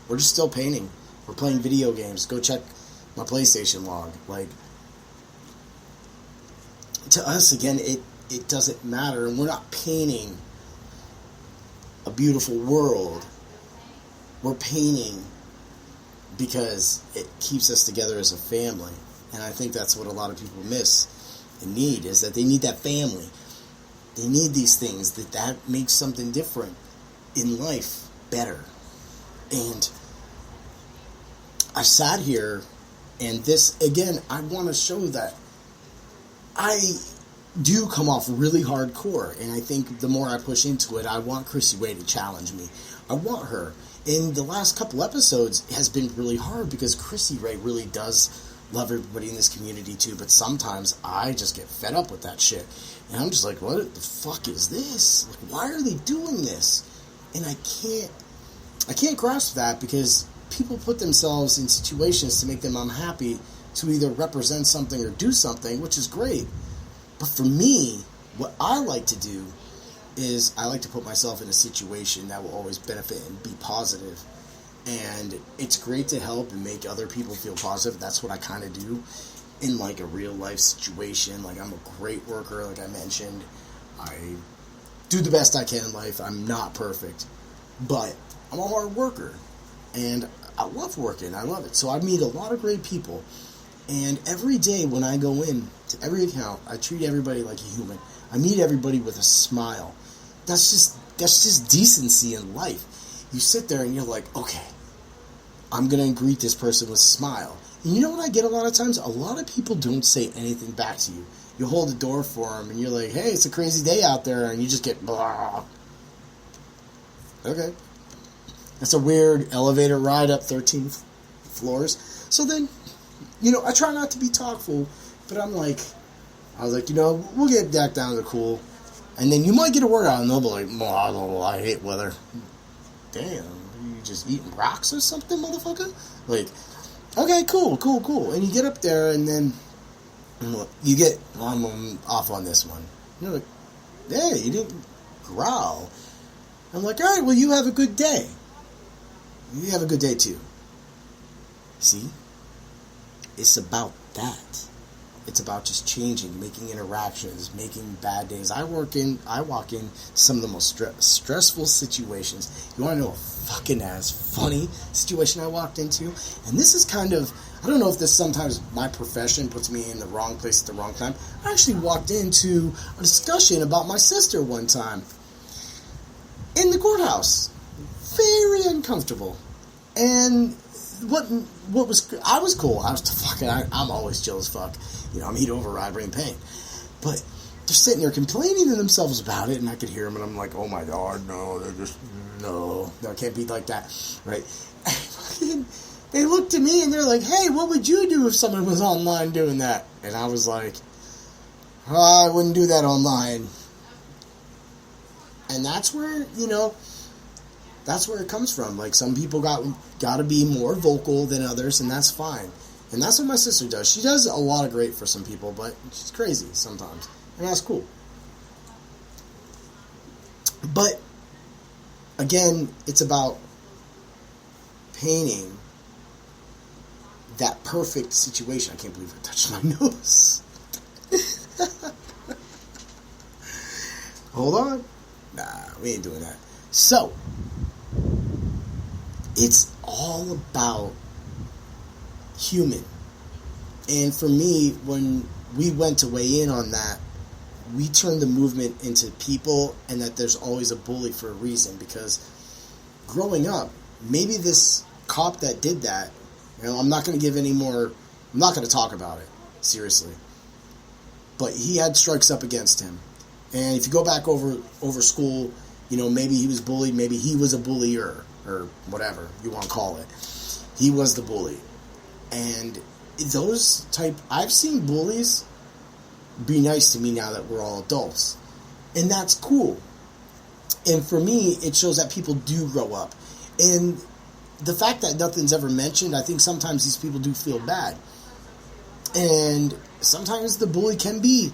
we're just still painting. We're playing video games. Go check my PlayStation log. To us, again, it doesn't matter. And we're not painting a beautiful world. We're painting because it keeps us together as a family. And I think that's what a lot of people miss and need, is that they need that family. They need these things, that makes something different in life better. And I sat here, and this, again, I want to show that I do come off really hardcore. And I think the more I push into it, I want Chrissy Way to challenge me. I want her. In the last couple episodes, it has been really hard because Chrissy Ray really does love everybody in this community too, but sometimes I just get fed up with that shit. And I'm just like, what the fuck is this? Why are they doing this? And I can't grasp that, because people put themselves in situations to make them unhappy to either represent something or do something, which is great. But for me, what I like to do is I like to put myself in a situation that will always benefit and be positive. And it's great to help and make other people feel positive. That's what I kind of do in a real life situation. I'm a great worker, like I mentioned. I do the best I can in life. I'm not perfect, but I'm a hard worker, and I love working. I love it. So I meet a lot of great people, And every day when I go in to every account, I treat everybody like a human. I meet everybody with a smile. That's just decency in life. You sit there and you're like, okay, I'm going to greet this person with a smile. And you know what I get a lot of times? A lot of people don't say anything back to you. You hold the door for them and you're like, hey, it's a crazy day out there. And you just get, blah. Okay. That's a weird elevator ride up 13 floors. So then, I try not to be talkful, but I was like, we'll get back down to the cool. And then you might get a word out and they'll be like, I hate weather. Damn, you just eating rocks or something, motherfucker? Like, okay, cool. And you get up there and then you get, I'm off on this one. You're like, hey, you didn't growl. I'm like, all right, well, you have a good day. You have a good day, too. See? It's about that. It's about just changing, making interactions, making bad days. I walk in some of the most stressful situations. You want to know a fucking ass funny situation I walked into? And this is kind of, I don't know if this sometimes my profession puts me in the wrong place at the wrong time. I actually walked into a discussion about my sister one time in the courthouse. Very uncomfortable. And what was, I was cool. I'm always chill as fuck. I'm heat override, brain pain. But they're sitting there complaining to themselves about it, and I could hear them, and I'm like, oh my God, no, it can't be like that, right? They looked at me, and they're like, hey, what would you do if someone was online doing that? And I was like, I wouldn't do that online. And that's where, that's where it comes from. Like, some people got to be more vocal than others, and that's fine. And that's what my sister does. She does a lot of great for some people, but she's crazy sometimes. And that's cool. But, again, it's about painting that perfect situation. I can't believe I touched my nose. Hold on. Nah, we ain't doing that. So, it's all about human. And for me, when we went to weigh in on that, we turned the movement into people, and that there's always a bully for a reason. Because growing up, maybe this cop that did that, I'm not going to give any more, I'm not going to talk about it, seriously. But he had strikes up against him. And if you go back over school, maybe he was bullied, maybe he was a bullier, or whatever you want to call it. He was the bully. And I've seen bullies be nice to me now that we're all adults. And that's cool. And for me, it shows that people do grow up. And the fact that nothing's ever mentioned, I think sometimes these people do feel bad. And sometimes the bully can be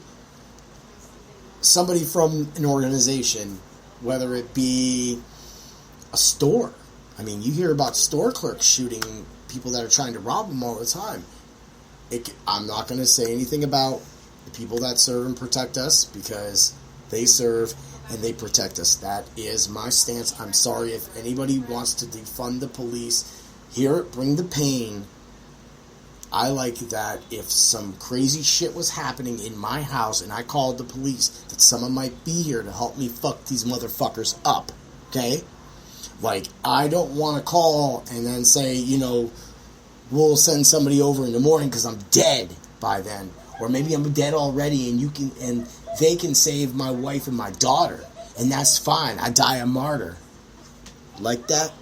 somebody from an organization, whether it be a store. I mean, you hear about store clerks shooting people that are trying to rob them all the time. I'm not going to say anything about the people that serve and protect us, because they serve and they protect us. That is my stance. I'm sorry if anybody wants to defund the police. Hear it, bring the pain. I like that if some crazy shit was happening in my house and I called the police, that someone might be here to help me fuck these motherfuckers up. Okay? Like, I don't want to call and then say, we'll send somebody over in the morning because I'm dead by then. Or maybe I'm dead already and they can save my wife and my daughter. And that's fine. I die a martyr. Like that?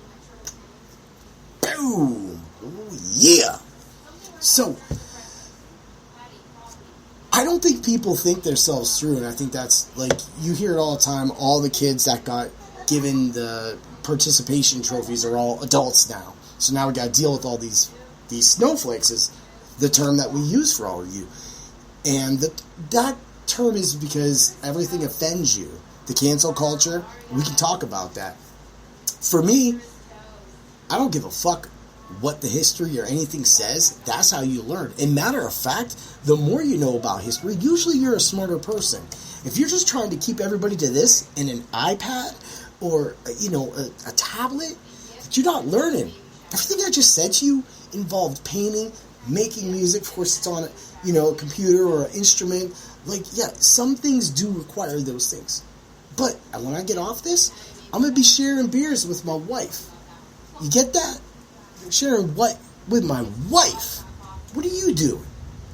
Boom! Ooh, yeah! So, I don't think people think themselves through, and I think that's, like, you hear it all the time, all the kids that got given the participation trophies are all adults now. So now we got to deal with all these snowflakes is the term that we use for all of you. And that term is because everything offends you. The cancel culture, we can talk about that. For me, I don't give a fuck what the history or anything says. That's how you learn. And matter of fact, the more you know about history, usually you're a smarter person. If you're just trying to keep everybody to this in an iPad or, a tablet, you're not learning. Everything I just said to you involved painting making music. Of course, it's on a computer or an instrument. Like, yeah, some things do require those things. But when I get off this, I'm going to be sharing beers with my wife. You get that? Sharing what with my wife? What are you doing?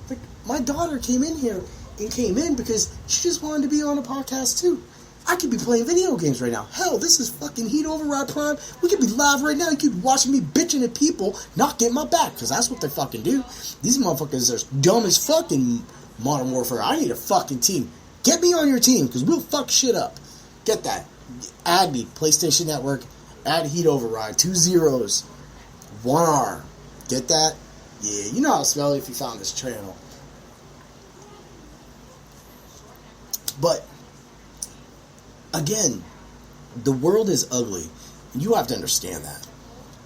Like, my daughter came in because she just wanted to be on a podcast too. I could be playing video games right now. Hell, this is fucking Heat Override Prime. We could be live right now. You could be watching me bitching at people not getting my back, because that's what they fucking do. These motherfuckers are dumb as fucking Modern Warfare. I need a fucking team. Get me on your team, because we'll fuck shit up. Get that. Add me. PlayStation Network. Add Heat Override. 2 zeros. 1 R. Get that? Yeah, you know how to spell it if you found this channel. But again, the world is ugly. You have to understand that.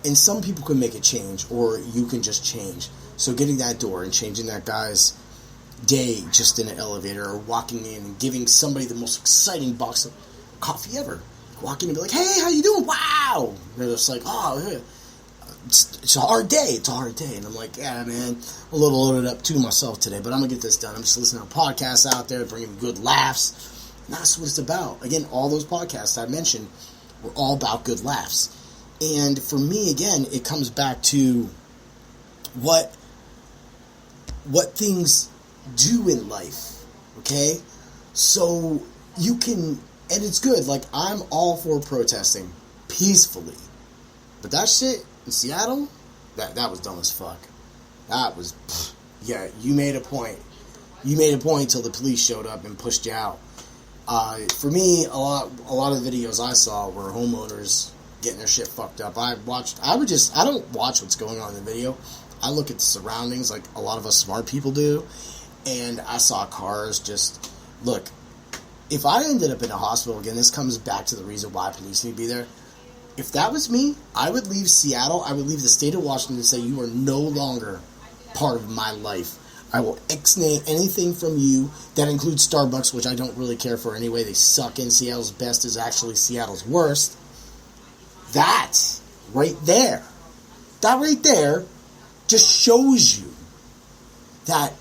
And some people can make a change, or you can just change. So getting that door and changing that guy's day just in an elevator, or walking in and giving somebody the most exciting box of coffee ever. Walk in and be like, hey, how you doing? Wow! And they're just like, oh, yeah. It's a hard day. It's a hard day. And I'm like, yeah, man, a little loaded up to myself today, but I'm going to get this done. I'm just listening to podcasts out there, bringing good laughs. And that's what it's about. Again, all those podcasts I mentioned were all about good laughs. And for me, again, it comes back to what things do in life, okay? So you can, and it's good. Like, I'm all for protesting peacefully. But that shit in Seattle, that was dumb as fuck. That was, yeah, you made a point. You made a point until the police showed up and pushed you out. For me, a lot of the videos I saw were homeowners getting their shit fucked up. I don't watch what's going on in the video. I look at the surroundings like a lot of us smart people do, and I saw cars just, look, if I ended up in a hospital, again, this comes back to the reason why police need to be there. If that was me, I would leave Seattle, I would leave the state of Washington and say, you are no longer part of my life. I will X-nay anything from you. That includes Starbucks, which I don't really care for anyway. They suck, and Seattle's best is actually Seattle's worst. That's right there. That right there just shows you that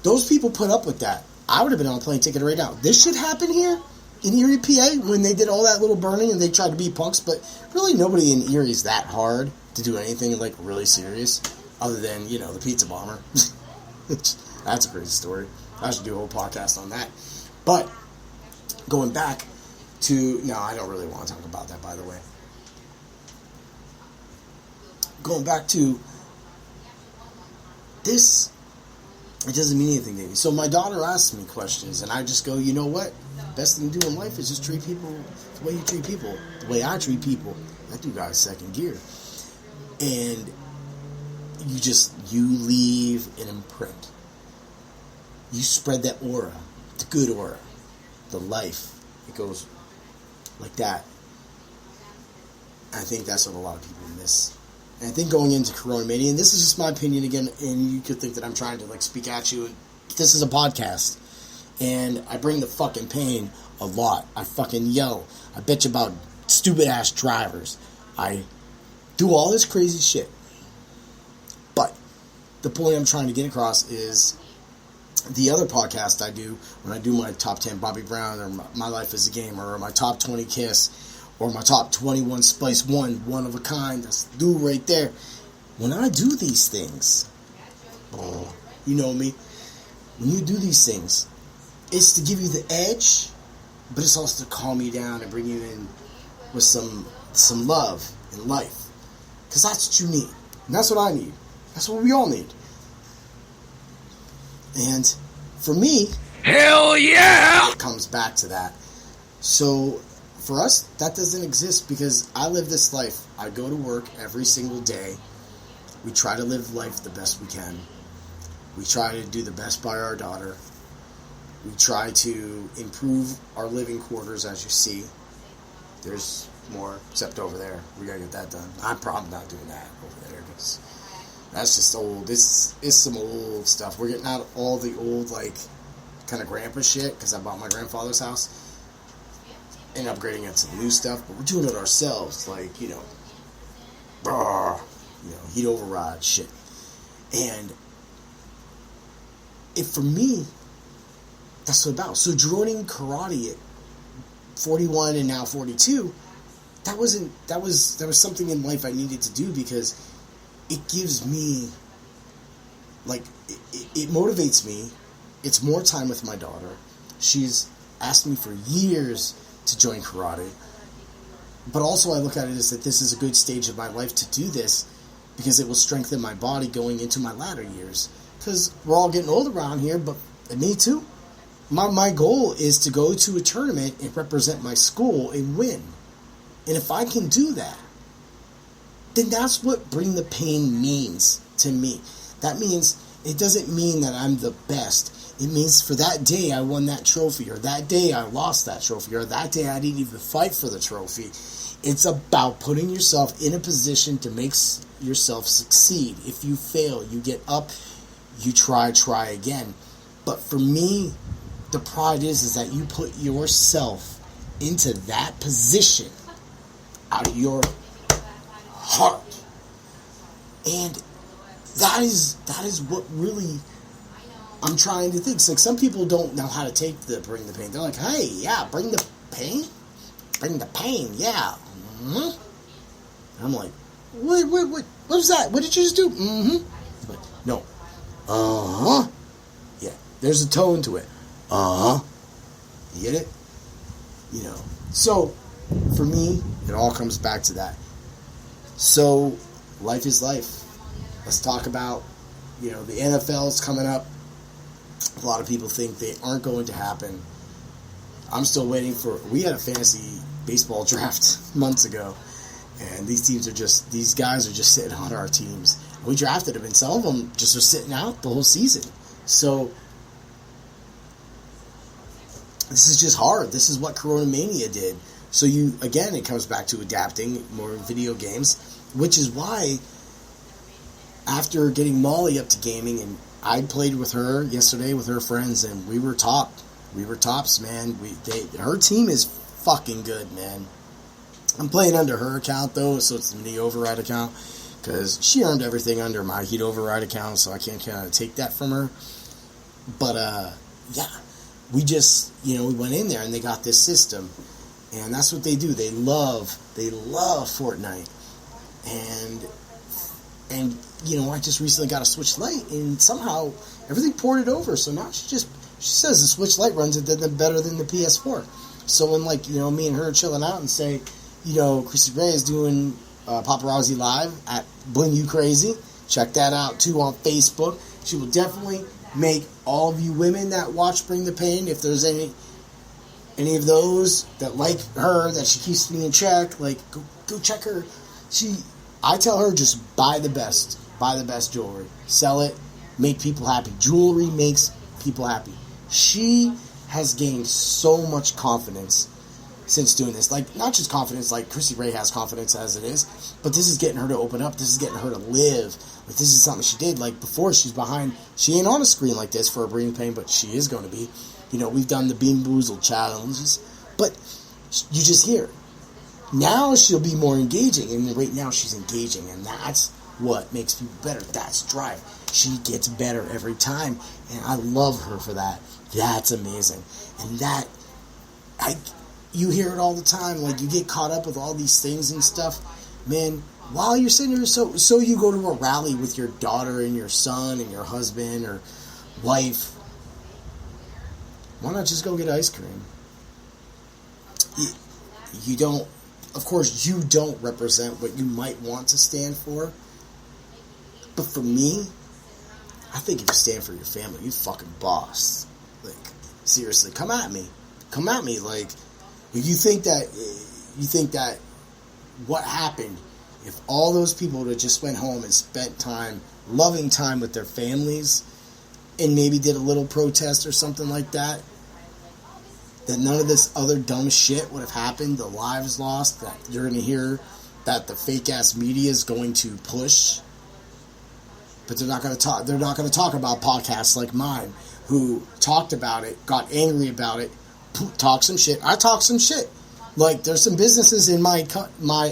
those people put up with that. I would have been on a plane ticket right now. This shit happened here in Erie, PA, when they did all that little burning and they tried to be punks, but really nobody in Erie is that hard to do anything like really serious, other than, the pizza bomber. That's a great story. I should do a whole podcast on that. But going back to, no, I don't really want to talk about that, by the way. Going back to this, it doesn't mean anything to me. So my daughter asks me questions, and I just go, you know what? Best thing to do in life is just treat people the way you treat people. The way I treat people. I do got a second gear. And you leave an imprint. You spread that aura, the good aura, the life. It goes like that. I think that's what a lot of people miss. And I think going into Coronamania, and this is just my opinion again, and you could think that I'm trying to speak at you. This is a podcast, and I bring the fucking pain a lot. I fucking yell. I bitch about stupid ass drivers. I do all this crazy shit. But the point I'm trying to get across is the other podcast I do, when I do my top 10 Bobby Brown, or my Life as a Gamer, or my top 20 Kiss, or my top 21 Spice One of a kind, that's the dude right there. When I do these things, you know me, when you do these things, it's to give you the edge, but it's also to calm you down and bring you in with some love in life. Because that's what you need. And that's what I need. That's what we all need. And for me, hell yeah! It comes back to that. So for us, that doesn't exist, because I live this life. I go to work every single day. We try to live life the best we can. We try to do the best by our daughter. We try to improve our living quarters, as you see. There's more, except over there. We gotta get that done. I'm probably not doing that over there, because that's just old. It's some old stuff. We're getting out all the old, kind of grandpa shit, because I bought my grandfather's house, and upgrading it to the new stuff, but we're doing it ourselves, Heat Override shit. And for me, that's what it's about. So joining karate at 41 and now 42, that was something in life I needed to do, because it gives me, like, it motivates me. It's more time with my daughter. She's asked me for years to join karate. But also I look at it as that this is a good stage of my life to do this, because it will strengthen my body going into my latter years. Because we're all getting old around here, but me too. My goal is to go to a tournament and represent my school and win. And if I can do that, then that's what Bring the Pain means to me. That means, it doesn't mean that I'm the best. It means for that day I won that trophy, or that day I lost that trophy, or that day I didn't even fight for the trophy. It's about putting yourself in a position to make yourself succeed. If you fail, you get up, you try again. But for me, the pride is that you put yourself into that position out of your heart. And that is what really I'm trying to think. It's like some people don't know how to take the Bring the Pain. They're like, hey, yeah, bring the pain? Bring the pain, yeah. Mm-hmm. I'm like, what was that? What did you just do? Mm-hmm. But no. Uh-huh. Yeah, there's a tone to it. Uh-huh. You get it? You know. So, for me, it all comes back to that. So, life is life. Let's talk about, the NFL's coming up. A lot of people think they aren't going to happen. I'm still waiting we had a fantasy baseball draft months ago, and these guys are just sitting on our teams. We drafted them, and some of them just are sitting out the whole season. So, this is just hard. This is what Coronamania did. So it comes back to adapting more video games, which is why after getting Molly up to gaming, and I played with her yesterday with her friends, and we were tops, man. Her team is fucking good, man. I'm playing under her account though, so it's the mini override account, because she earned everything under my heat override account, so I can't kind of take that from her. But yeah, we just we went in there and they got this system, and that's what they do. They love Fortnite, and I just recently got a Switch Lite, and somehow everything ported over. So now she says the Switch Lite runs it better than the PS4. So when me and her chilling out and say, Chrissy Ray is doing Paparazzi Live at Bling You Crazy. Check that out too on Facebook. She will definitely make all of you women that watch Bring the Pain, if there's any of those that like her, that she keeps me in check, go check her. I tell her, just buy the best jewelry, sell it, make people happy. Jewelry makes people happy. She has gained so much confidence since doing this. Not just confidence like Chrissy Ray has confidence as it is, but this is getting her to open up. This is getting her to live. This is something she did. Before, she ain't on a screen like this for a Bring the Pain, but she is going to be. We've done the Bean Boozled challenges, but you just hear it. Now she'll be more engaging, and right now she's engaging, and that's what makes people better. That's drive. She gets better every time, and I love her for that. That's amazing. And you hear it all the time. You get caught up with all these things and stuff, man. While you're sitting here, so you go to a rally with your daughter and your son and your husband or wife. Why not just go get ice cream? You don't. Of course, you don't represent what you might want to stand for. But for me, I think if you stand for your family, you fucking boss. Seriously, come at me. You think that what happened if all those people would have just went home and spent time, loving time with their families, and maybe did a little protest or something like that, that none of this other dumb shit would have happened, the lives lost, that you're going to hear that the fake-ass media is going to push. But they're not going to talk about podcasts like mine, who talked about it, got angry about it, talked some shit. I talk some shit. There's some businesses in my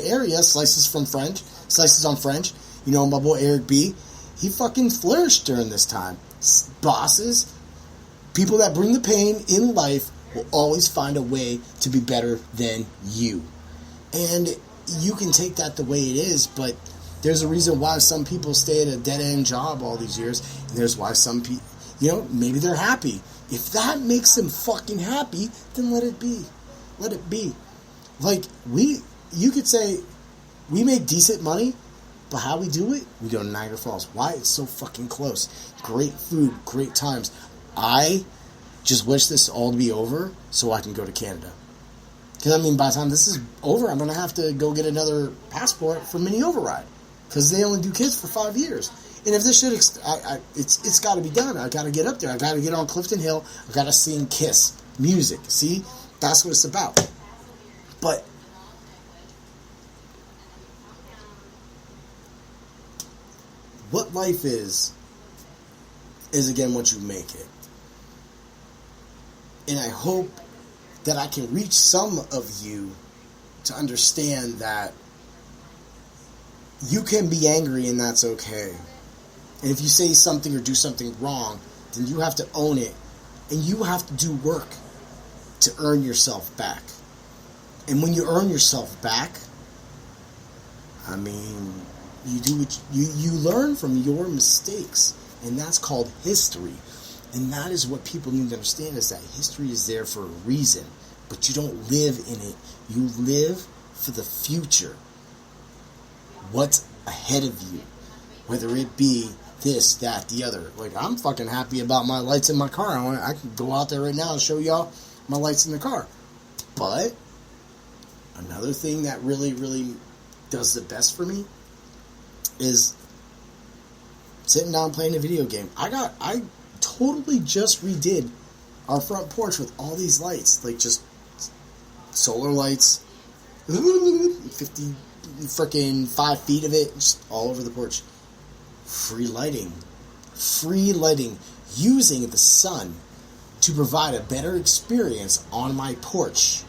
area, Slices on French, my boy Eric B. he fucking flourished during this time. Bosses, people that bring the pain in life will always find a way to be better than you. And you can take that the way it is, but there's a reason why some people stay at a dead-end job all these years, and there's why some people, maybe they're happy. If that makes them fucking happy, then let it be. Let it be. Like, you could say, we make decent money, but how we do it, we go to Niagara Falls. Why? It's so fucking close. Great food, great times. I just wish this all to be over so I can go to Canada. Because, by the time this is over, I'm going to have to go get another passport for Mini Override. Because they only do kids for 5 years. And if this shit, it's got to be done. I got to get up there. I got to get on Clifton Hill. I got to sing Kiss music. See? That's what it's about. But what life is again what you make it. And I hope that I can reach some of you to understand that you can be angry and that's okay. And if you say something or do something wrong, then you have to own it. And you have to do work to earn yourself back. And when you earn yourself back, you do what you learn from your mistakes. And that's called history. And that is what people need to understand, is that history is there for a reason. But you don't live in it. You live for the future. What's ahead of you? Whether it be this, that, the other. Like, I'm fucking happy about my lights in my car. I can go out there right now and show y'all my lights in the car. But another thing that really, really does the best for me is sitting down playing a video game. I totally just redid our front porch with all these lights. Like, just solar lights. 50 freaking 5 feet of it, just all over the porch. Free lighting, using the sun to provide a better experience on my porch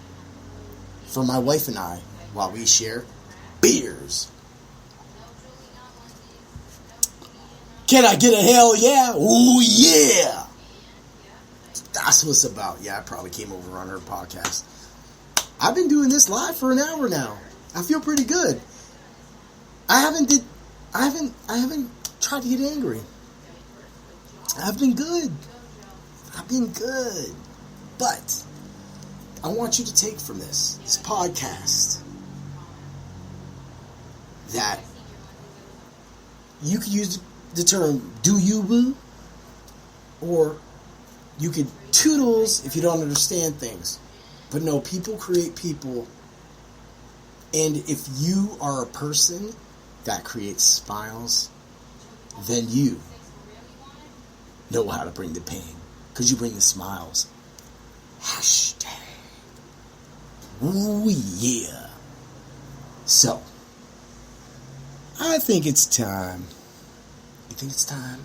for my wife and I while we share beers. Can I get a hell yeah? Ooh yeah! That's what it's about. Yeah, I probably came over on her podcast. I've been doing this live for an hour now. I feel pretty good. I haven't tried to get angry. I've been good. But I want you to take from this podcast, that you could use the term "do you boo," or you could toodles if you don't understand things. But no, people create people. And if you are a person that creates smiles, then you know how to bring the pain. Because you bring the smiles. Hashtag. Ooh, yeah. So, I think it's time. You think it's time?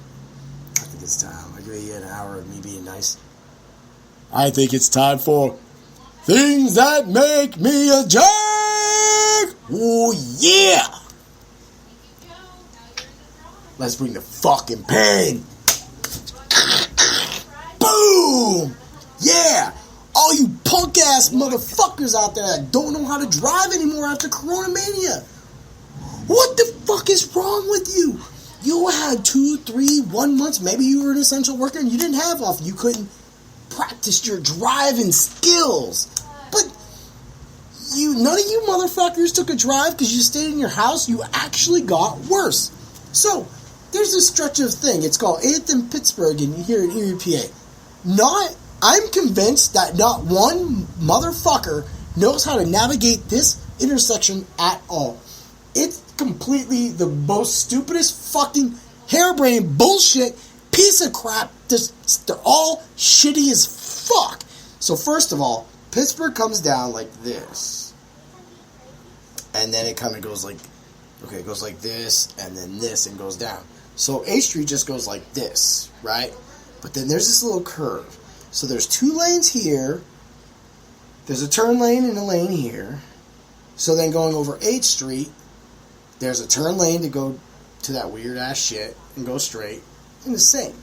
I think it's time. I'll give you an hour of me being nice. I think it's time for Things That Make Me a Jerk! Ooh, yeah! Let's bring the fucking pain. Boom! Yeah! All you punk-ass motherfuckers out there that don't know how to drive anymore after Coronamania. What the fuck is wrong with you? You had 2, 3, 1 months. Maybe you were an essential worker and you didn't have off. You couldn't practice your driving skills. But none of you motherfuckers took a drive because you stayed in your house. You actually got worse. So, there's this stretch of thing. It's called 8th and Pittsburgh, and you hear in Erie, PA. I'm convinced that not one motherfucker knows how to navigate this intersection at all. It's completely the most stupidest fucking harebrained bullshit piece of crap. They're all shitty as fuck. So first of all, Pittsburgh comes down like this. And then it kind of goes like, it goes like this, and then this, and goes down. So A Street just goes like this, right? But then there's this little curve. So there's 2 lanes here. There's a turn lane and a lane here. So then going over 8th Street, there's a turn lane to go to that weird ass shit. and go straight, and the same,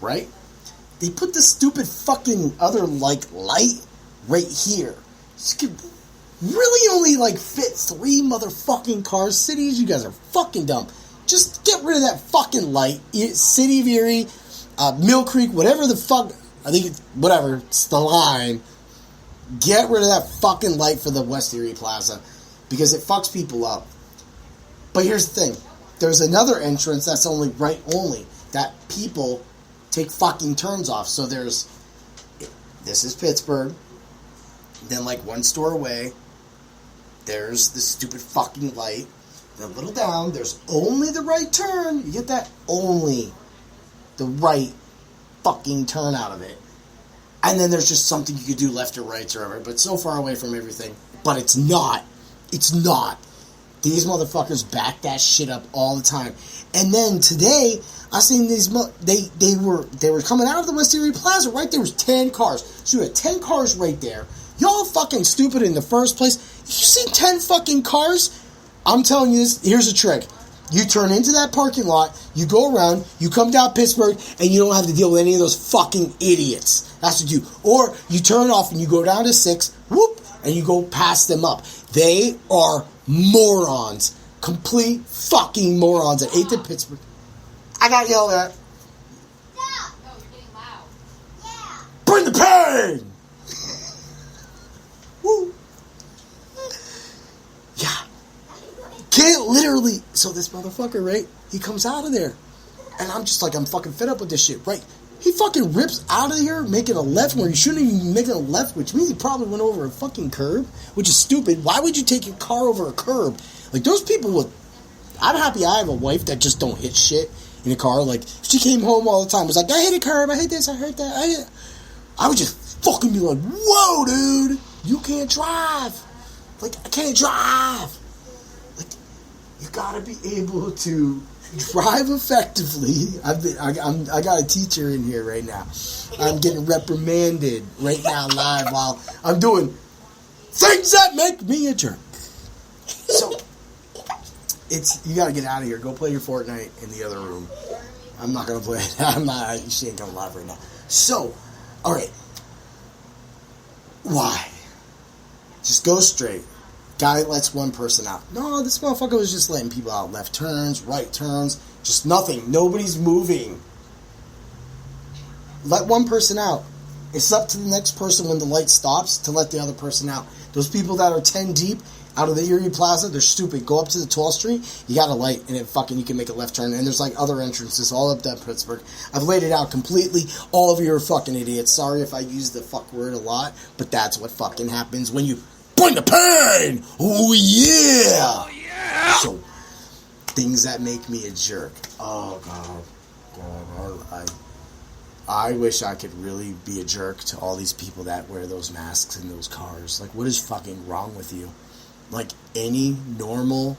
right? They put the stupid fucking other, like, light right here. You could really only, like, fit 3 motherfucking cars. Cities, you guys are fucking dumb. Just get rid of that fucking light. City of Erie, Mill Creek, whatever the fuck, I think it's, whatever, it's the line. Get rid of that fucking light for the West Erie Plaza, because it fucks people up. But here's the thing. There's another entrance that's only that people take fucking turns off. So this is Pittsburgh. Then, like, 1 store away, there's the stupid fucking light. Then a little down, there's only the right turn. You get that? Only the right fucking turn out of it. And then there's just something you could do left or right or whatever. But so far away from everything. But it's not. It's not. These motherfuckers back that shit up all the time. And then today, I seen these. They were coming out of the West Erie Plaza. Right there was 10 cars. So you had 10 cars right there. Y'all fucking stupid in the first place. You seen 10 fucking cars? I'm telling you this. Here's a trick. You turn into that parking lot. You go around. You come down Pittsburgh, and you don't have to deal with any of those fucking idiots. That's what you do. Or you turn off and you go down to 6. Whoop, and you go past them up. They are morons. Complete fucking morons at 8th and Pittsburgh. I got yelled at. Stop! No, you're getting loud. Yeah. Bring the pain! Woo. Yeah. Can't literally. So this motherfucker, right? He comes out of there. And I'm just like, I'm fucking fed up with this shit, right? He fucking rips out of here, making a left where he shouldn't even be making a left, which means he probably went over a fucking curb, which is stupid. Why would you take your car over a curb? Like, those people would. I'm happy I have a wife that just don't hit shit in a car. Like, she came home all the time. Was like, I hit a curb, I hit this, I hit that. I would just fucking be like, whoa, dude, you can't drive. Like, I can't drive. Like, you gotta be able to drive effectively. I got a teacher in here right now. I'm getting reprimanded right now live while I'm doing things that make me a jerk. So, you gotta get out of here. Go play your Fortnite in the other room. I'm not gonna play it. She ain't coming live right now. So, alright. Why? Just go straight. Guy lets one person out. No, this motherfucker was just letting people out. Left turns, right turns, just nothing. Nobody's moving. Let one person out. It's up to the next person when the light stops to let the other person out. Those people that are 10 deep out of the Erie Plaza, they're stupid. Go up to the 12th Street, you got a light, and you can make a left turn. And there's like other entrances all up that Pittsburgh. I've laid it out completely. All of you are fucking idiots. Sorry if I use the fuck word a lot, but that's what fucking happens when you bring the pain! Oh yeah! Oh yeah! So, things that make me a jerk. Oh God. I wish I could really be a jerk to all these people that wear those masks in those cars. Like, what is fucking wrong with you? Like, any normal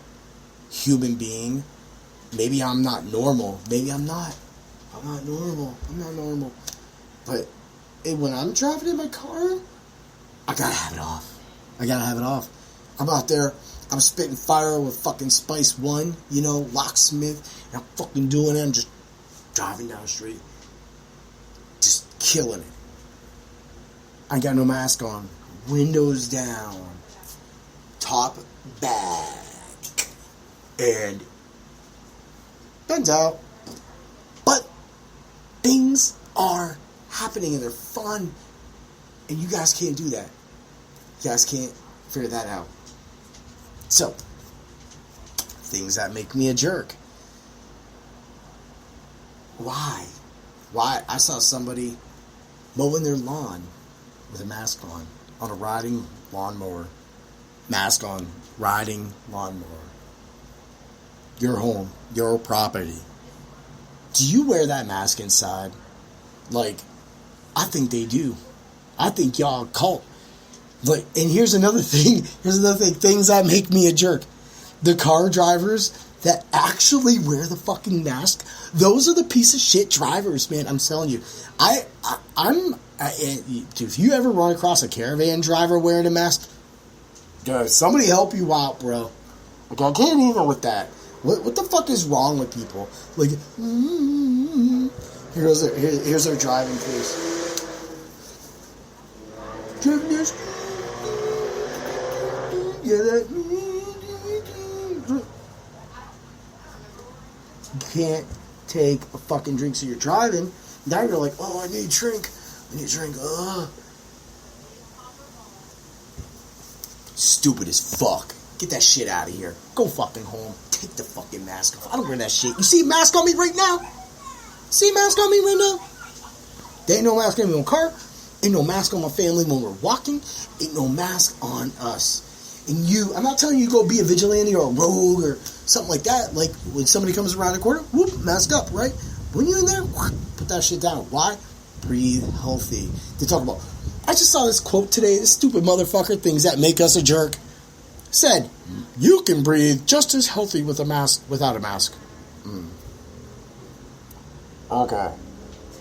human being, maybe I'm not normal. Maybe I'm not. I'm not normal. But when I'm driving in my car, I gotta have it off. I'm out there, I'm spitting fire with fucking Spice One, Locksmith, and I'm fucking doing it. I'm just driving down the street, just killing it. I ain't got no mask on, windows down, top back, and bends out. But things are happening and they're fun, and you guys can't do that. You guys can't figure that out. So, things that make me a jerk. Why? I saw somebody mowing their lawn with a mask on a riding lawnmower. Mask on, riding lawnmower. Your home, your property. Do you wear that mask inside? Like, I think they do. I think y'all a cult. Like, and here's another thing. Things that make me a jerk. The car drivers that actually wear the fucking mask. Those are the piece of shit drivers, man. I'm telling you. If you ever run across a caravan driver wearing a mask, somebody help you out, bro. Like, I can't even with that. What the fuck is wrong with people? Like, here's their driving, please. Yeah, that. You can't take a fucking drink so you're driving. Now you're like, oh, I need a drink. Stupid as fuck. Get that shit out of here. Go fucking home. Take the fucking mask off. I don't wear that shit. You see a mask on me right now? There ain't no mask on me on car. Ain't no mask on my family when we're walking. Ain't no mask on us. And you, I'm not telling you to go be a vigilante or a rogue or something like that. Like when somebody comes around the corner, whoop, mask up, right? When you're in there, put that shit down. Why? Breathe healthy. They talk about, I just saw this quote today, this stupid motherfucker, things that make us a jerk, said, you can breathe just as healthy with a mask, without a mask. Okay.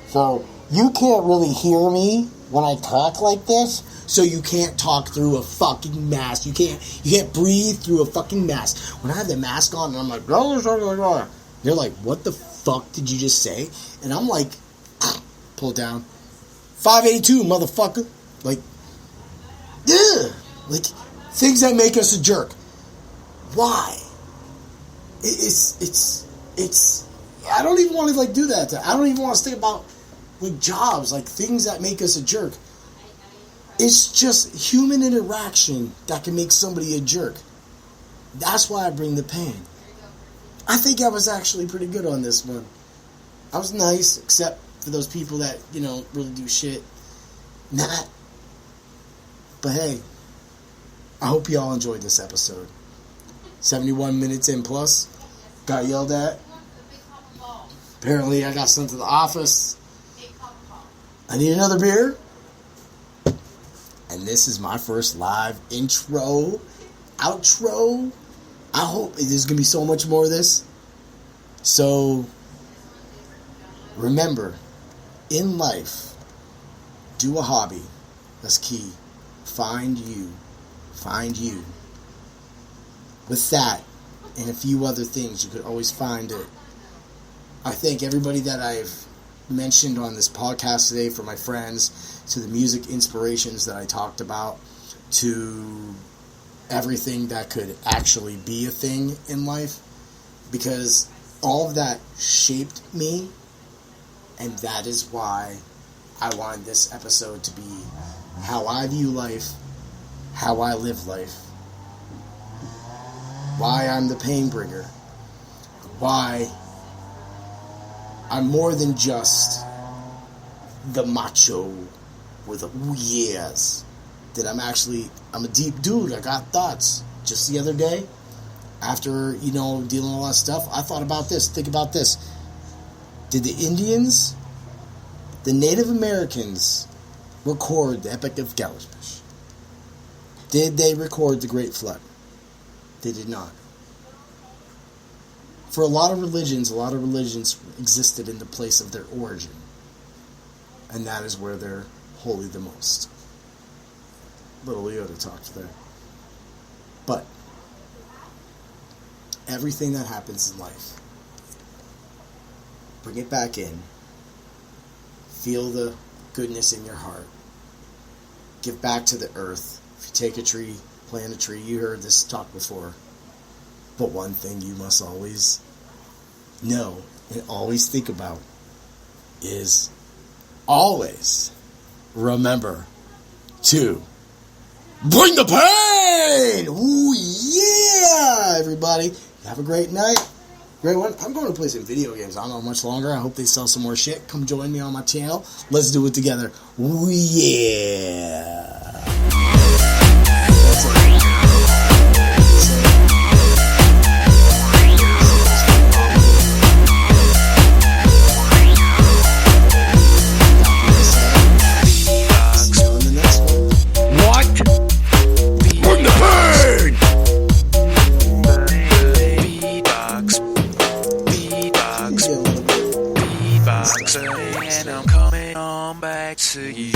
So, you can't really hear me when I talk like this, so you can't talk through a fucking mask. You can't breathe through a fucking mask. When I have the mask on and I'm like, blah, blah, blah, blah, they're like, what the fuck did you just say? And I'm like, pull it down. 582, motherfucker. Like, yeah. Like, things that make us a jerk. Why? It's I don't even want to, like, do that. I don't even want to think about, like, jobs, like, things that make us a jerk. It's just human interaction that can make somebody a jerk. That's why I bring the pain. I think I was actually pretty good on this one. I was nice, except for those people that, you know, really do shit. Not. But hey, I hope you all enjoyed this episode. 71 minutes in plus. Got yelled at. Apparently I got sent to the office. I need another beer. And this is my first live outro. I hope there's going to be so much more of this. So, remember, in life, do a hobby. That's key. Find you. With that, and a few other things, you could always find it. I thank everybody that I've mentioned on this podcast today, from my friends to the music inspirations that I talked about to everything that could actually be a thing in life, because all of that shaped me, and that is why I wanted this episode to be how I view life, how I live life, why I'm the pain bringer, why I'm more than just the macho with a ooh yes. That I'm a deep dude. I got thoughts. Just the other day, after, you know, dealing with a lot of stuff, I thought about this. Think about this. Did the Indians, the Native Americans, record the Epic of Gilgamesh? Did they record the Great Flood? They did not. For a lot of religions existed in the place of their origin. And that is where they're holy the most. Little Yoda talked there. But everything that happens in life, bring it back in. Feel the goodness in your heart. Give back to the earth. If you take a tree, plant a tree. You heard this talk before. But one thing you must always know and always think about is always remember to bring the pain! Ooh, yeah, everybody. Have a great night. Great one. I'm going to play some video games. I don't know much longer. I hope they sell some more shit. Come join me on my channel. Let's do it together. Ooh, yeah. That's it. And I'm coming on back to you.